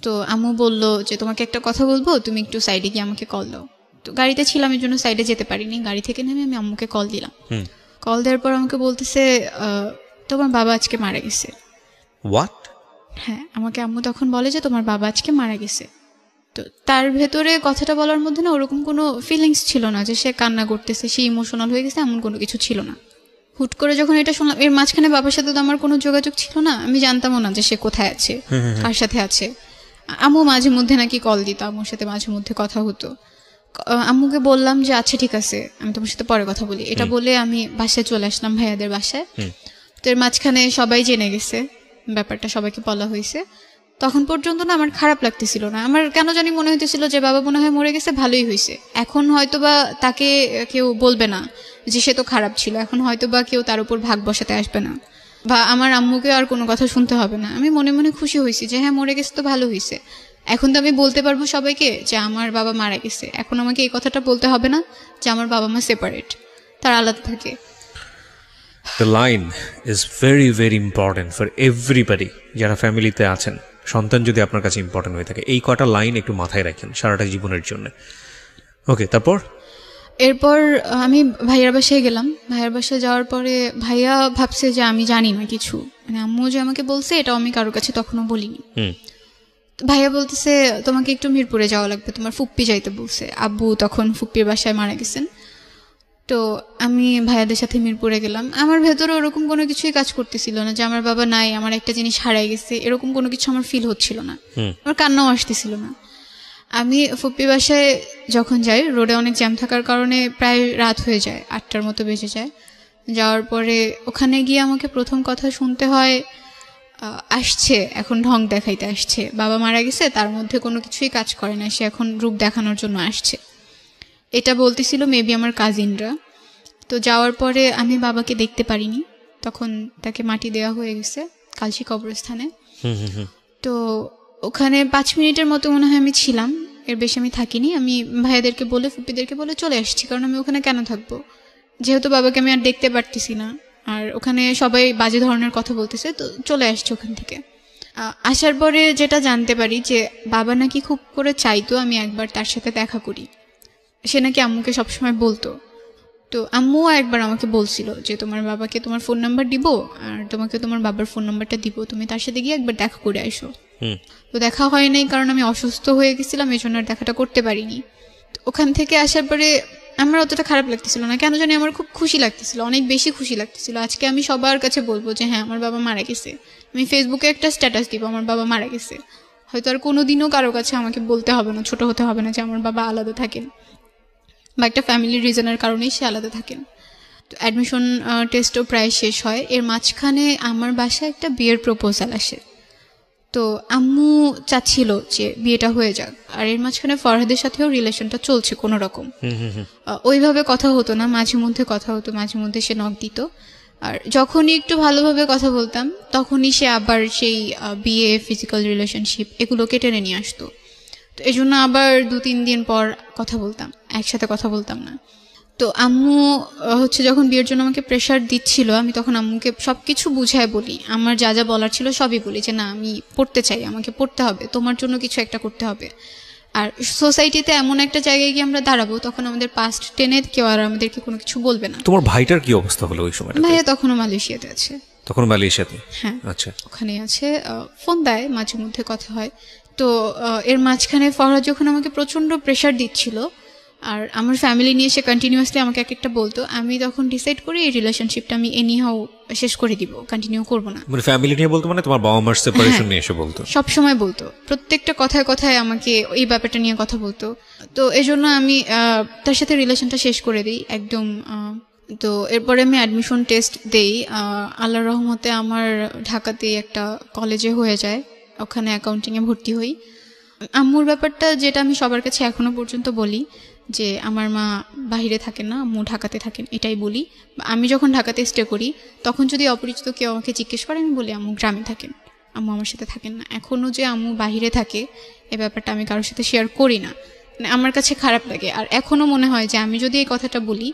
তো আম্মু বলল যে তোমাকে একটা কথা বলবো, তুমি একটু সাইডে গিয়ে আমাকে কল দাও। তো গাড়িতে ছিলাম, এর জন্য সাইডে যেতে পারিনি। গাড়ি থেকে নেমে আমি আম্মুকে কল দিলাম। কল দেওয়ার পর আমাকে বলতেছে তোমার বাবা আজকে মারা গেছে। হোয়াট? হ্যাঁ, আমাকে আম্মু তখন বলে যে তোমার বাবা আজকে মারা গেছে। তো তার ভেতরে কথাটা বলার মধ্যে না ওরকম কোনো ফিলিংস ছিল না যে সে কান্না করতেছে, সে ইমোশনাল হয়ে গেছে, এমন কোনো কিছু ছিল না। হুট করে যখন এটা শুনলাম, এর মাঝখানে বাবার সাথে তো আমার কোনো যোগাযোগ ছিল না, আমি জানতামও না যে সে কোথায় আছে, কার সাথে আছে। আম্মু মাঝে মধ্যে নাকি কল দিত, আম্মুর সাথে মাঝে মধ্যে কথা হতো। আম্মুকে বললাম যে আচ্ছা ঠিক আছে, আমি তোমার সাথে পরে কথা বলি, এটা বলে আমি বাসায় চলে আসলাম, ভাইয়াদের বাসায়। তো এর মাঝখানে সবাই জেনে গেছে ব্যাপারটা, সবাইকে বলা হয়েছে। তখন পর্যন্ত না আমার খারাপ লাগতেছিল না, আমার কেন জানি মনে হইতেছিল যে বাবা মনে হয় মরে গেছে, ভালোই হয়েছে। এখন হয়তো বা তাকে কেউ বলবে না যে সে তো খারাপ ছিল, এখন হয়তো বা কেউ তার উপর ভাগ বসাতে আসবে না, বা আমার আম্মুকে আর কোনো কথা শুনতে হবে না। আমি মনে মনে খুশি হয়েছি যে হ্যাঁ মরে গেছে তো ভালো হয়েছে। এখন তো আমি বলতে পারবো সবাইকে যে আমার বাবা মারা গেছে। এখন আমাকে এই কথাটা বলতে হবে না যে আমার বাবা মা সেপারেট, তার আলাদা থাকে। The line is very very important for everybody যারা ফ্যামিলিতে আছেন। সন্তান যদি আপনার কাছে ইম্পর্টেন্ট হয়ে থাকে, এই কটা লাইন একটু মাথায় রাখেন সারাটা জীবনের জন্য। ওকে, তারপর? এরপর আমি ভাইয়ার বাসায় গেলাম। ভাইয়ার বাসায় যাওয়ার পরে ভাইয়া ভাবছে যে আমি জানি না কিছু, মানে আম্মু যে আমাকে বলছে এটাও আমি কারোর কাছে তখনও বলিনি। ভাইয়া বলতেছে তোমাকে একটু মিরপুরে যাওয়া লাগবে, তোমার ফুপ্পি যাইতে বলছে। আব্বু তখন ফুপ্পির বাসায় মারা গেছেন। তো আমি ভাইয়াদের সাথে মিরপুরে গেলাম। আমার ভেতরে ওরকম কোনো কিছুই কাজ করতেছিল না যে আমার বাবা নাই, আমার একটা জিনিস হারাই গেছে, এরকম কোনো কিছু আমার ফিল হচ্ছিল না, আমার কান্নাও আসতেছিল না। আমি ফুপ্পি বাসায় যখন যাই, রোডে অনেক জ্যাম থাকার কারণে প্রায় রাত হয়ে যায়, 8টার মতো বেজে যায়। যাওয়ার পরে ওখানে গিয়ে আমাকে প্রথম কথা শুনতে হয় আসছে এখন ঢং দেখাইতে আসছে, বাবা মারা গেছে, তার মধ্যে কোনো কিছুই কাজ করে না, সে এখন রূপ দেখানোর জন্য আসছে, এটা বলতেছিল মেবি আমার কাজিনরা। তো যাওয়ার পরে আমি বাবাকে দেখতে পারিনি, তখন তাকে মাটি দেওয়া হয়ে গেছে কালচি কবরস্থানে। তো ওখানে 5 মিনিটের মতো মনে হয় আমি ছিলাম, এর বেশি আমি থাকিনি। আমি ভাইয়াদেরকে বলে ফুপ্পিদেরকে বলে চলে আসছি, কারণ আমি ওখানে কেন থাকবো, যেহেতু বাবাকে আমি আর দেখতে পারতেছি না, আর ওখানে সবাই বাজে ধরনের কথা বলতেছে, তো চলে আসছি ওখান থেকে। আসার পরে যেটা জানতে পারি যে বাবা নাকি খুব করে চাইতো আমি একবার তার সাথে দেখা করি, সে নাকি আম্মুকে সবসময় বলতো। তো আম্মুও একবার আমাকে বলছিল যে তোমার বাবাকে তোমার ফোন নাম্বার দিব, আর তোমাকে তোমার বাবার ফোন নাম্বারটা দিব, তুমি তার সাথে গিয়ে একবার দেখা করে আসো। তো দেখা হয় নাই, কারণ আমি অসুস্থ হয়ে গেছিলাম, এই জন্য আর দেখাটা করতে পারিনি। ওখান থেকে আসার পরে আমার অতটা খারাপ লাগতেছিল না, কেন জানি আমার খুব খুশি লাগতেছিল, অনেক বেশি খুশি লাগতেছিল। আজকে আমি সবার কাছে বলবো যে হ্যাঁ আমার বাবা মারা গেছে, আমি ফেসবুকে একটা স্ট্যাটাস দিব আমার বাবা মারা গেছে। হয়তো আর কোনোদিনও কারো কাছে আমাকে বলতে হবে না, ছোট হতে হবে না যে আমার বাবা আলাদা থাকেন, বা একটা ফ্যামিলির রিজনের কারণেই সে আলাদা থাকেন। তো অ্যাডমিশন টেস্টও প্রায় শেষ হয়, এর মাঝখানে আমার বাসায় একটা বিয়ের প্রপোজাল আসে। তো আম্মু চাচ্ছিল যে বিয়েটা হয়ে যাক, আর এর মাঝখানে ফরহাদের সাথেও রিলেশনটা চলছে কোনো রকম, ওইভাবে কথা হতো না, মাঝে মধ্যে কথা হতো, মাঝে মধ্যে সে নক দিত, আর যখনই একটু ভালোভাবে কথা বলতাম তখনই সে আবার সেই বিয়ে, ফিজিক্যাল রিলেশনশিপ এগুলোকে টেনে নিয়ে আসতো। তো এই জন্য আবার 2-3 দিন পর কথা বলতাম, একসাথে কথা বলতাম না। তো আম্মু হচ্ছে যখন বিয়ের জন্য আমাকে প্রেশার দিচ্ছিল, আমি তখন আম্মুকে সব কিছু বুঝায় বলি, আমার যা যা বলার ছিল সবই বলি যে না আমি পড়তে চাই, আমাকে পড়তে হবে, তোমার জন্য কিছু একটা করতে হবে। আর সোসাইটিতে এমন একটা জায়গায় গিয়ে আমরা দাঁড়াবো, তখন আমাদের পাস্ট টেনে কেউ আর আমাদেরকে কোনো কিছু বলবে না। তোমার ভাইটার কি অবস্থা হলো ওই সময়? ভাইয়া তখনও মালয়েশিয়াতে আছে। তখন মালয়েশিয়াতে? হ্যাঁ, আচ্ছা, ওখানে আছে, ফোন দেয়, মাঝে মধ্যে কথা হয়। তো এর মাঝখানে ফরহাদ যখন আমাকে প্রচণ্ড প্রেশার দিচ্ছিল, আর আমার ফ্যামিলি নিয়ে সে কন্টিনিউয়াসলি আমাকে এক একটা বলতো, আমি তখন ডিসাইড করি এই রিলেশনশিপটা আমি এনিহাও শেষ করে দিব, কন্টিনিউ করব না। মানে ফ্যামিলি নিয়ে বলতো, মানে তোমার বাবা মার সেপারেশন নিয়ে এসে বলতো? সব সময় বলতো, প্রত্যেকটা কথায় কথায় আমাকে এই ব্যাপারটা নিয়ে কথা বলতো। তো এজন্য আমি তার সাথে রিলেশনটা শেষ করে দিই একদম। তো এরপরে আমি অ্যাডমিশন টেস্ট দেই, আল্লাহর রহমতে আমার ঢাকাতেই একটা কলেজে হয়ে যায়, ওখানে অ্যাকাউন্টিংয়ে ভর্তি হই। আম্মুর ব্যাপারটা যেটা আমি সবার কাছে এখনো পর্যন্ত বলি যে আমার মা বাইরে থাকেন না, আম্মু ঢাকাতে থাকেন, এটাই বলি। আমি যখন ঢাকাতে স্টে করি তখন যদি অপরিচিত কেউ আমাকে জিজ্ঞেস করে আমি বলি আম্মু গ্রামে থাকেন, আম্মু আমার সাথে থাকেন না। এখনো যে আম্মু বাইরে থাকে এ ব্যাপারটা আমি কারোর সাথে শেয়ার করি না, মানে আমার কাছে খারাপ লাগে। আর এখনো মনে হয় যে আমি যদি এই কথাটা বলি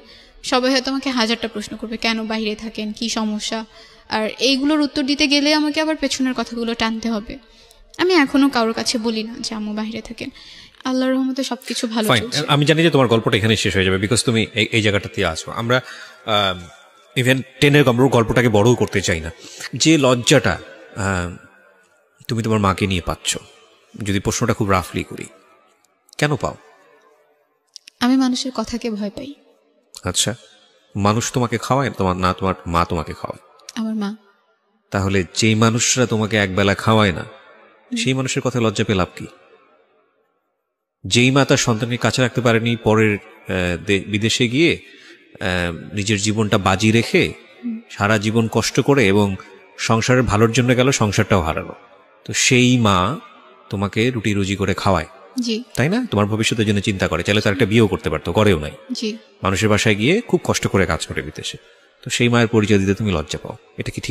সবাই হয়তো আমাকে হাজারটা প্রশ্ন করবে, কেন বাইরে থাকেন, কি সমস্যা। আর এইগুলোর উত্তর দিতে গেলে আমাকে আবার পেছনের কথাগুলো টানতে হবে। আমি এখনো কারোর কাছে বলি না যে আম্মু বাইরে থাকেন। আল্লাহর রহমতে সবকিছু ভালো ফাইন, চলছে। আমি জানি যে তোমার গল্পটা এখানে শেষ হয়ে যাবে, বিকজ তুমি এই জায়গাটাতে আছো। আমরা ইভেন 10-এর গল্পটাকে বড়ও করতে চাই না। যে লজ্জাটা তুমি তোমার মাকে নিয়ে পাচ্ছ, যদি প্রশ্নটা খুব রাফলি করি, কেন পাও? আমি মানুষের কথাকে ভয় পাই। আচ্ছা, মানুষ তোমাকে খাওয়ায় না তোমার মা তোমাকে খাওয়ায়? আমার মা। তাহলে যেই মানুষরা তোমাকে একবেলা খাওয়ায় না সেই মানুষের কথা লজ্জা পেয়ে লাভ কি? যেই মা তার সন্তানকে কাছে রাখতে পারেনি, পরের বিদেশে গিয়ে নিজের জীবনটা বাজি রেখে সারা জীবন কষ্ট করে এবং সংসারের ভালোর জন্য গেল, সংসারটাও হারালো, তো সেই মা তোমাকে রুটি রুজি করে খাওয়ায়, জি তাই না? তোমার ভবিষ্যতের জন্য চিন্তা করে, চাইলে তার একটা বিয়েও করতে পারতো, করেও নাই। জি। মানুষের বাসায় গিয়ে খুব কষ্ট করে কাজ করে বিদেশে, তো সেই মায়ের পরিচয় দিতে তুমি লজ্জা পাও, এটা কি ঠিক?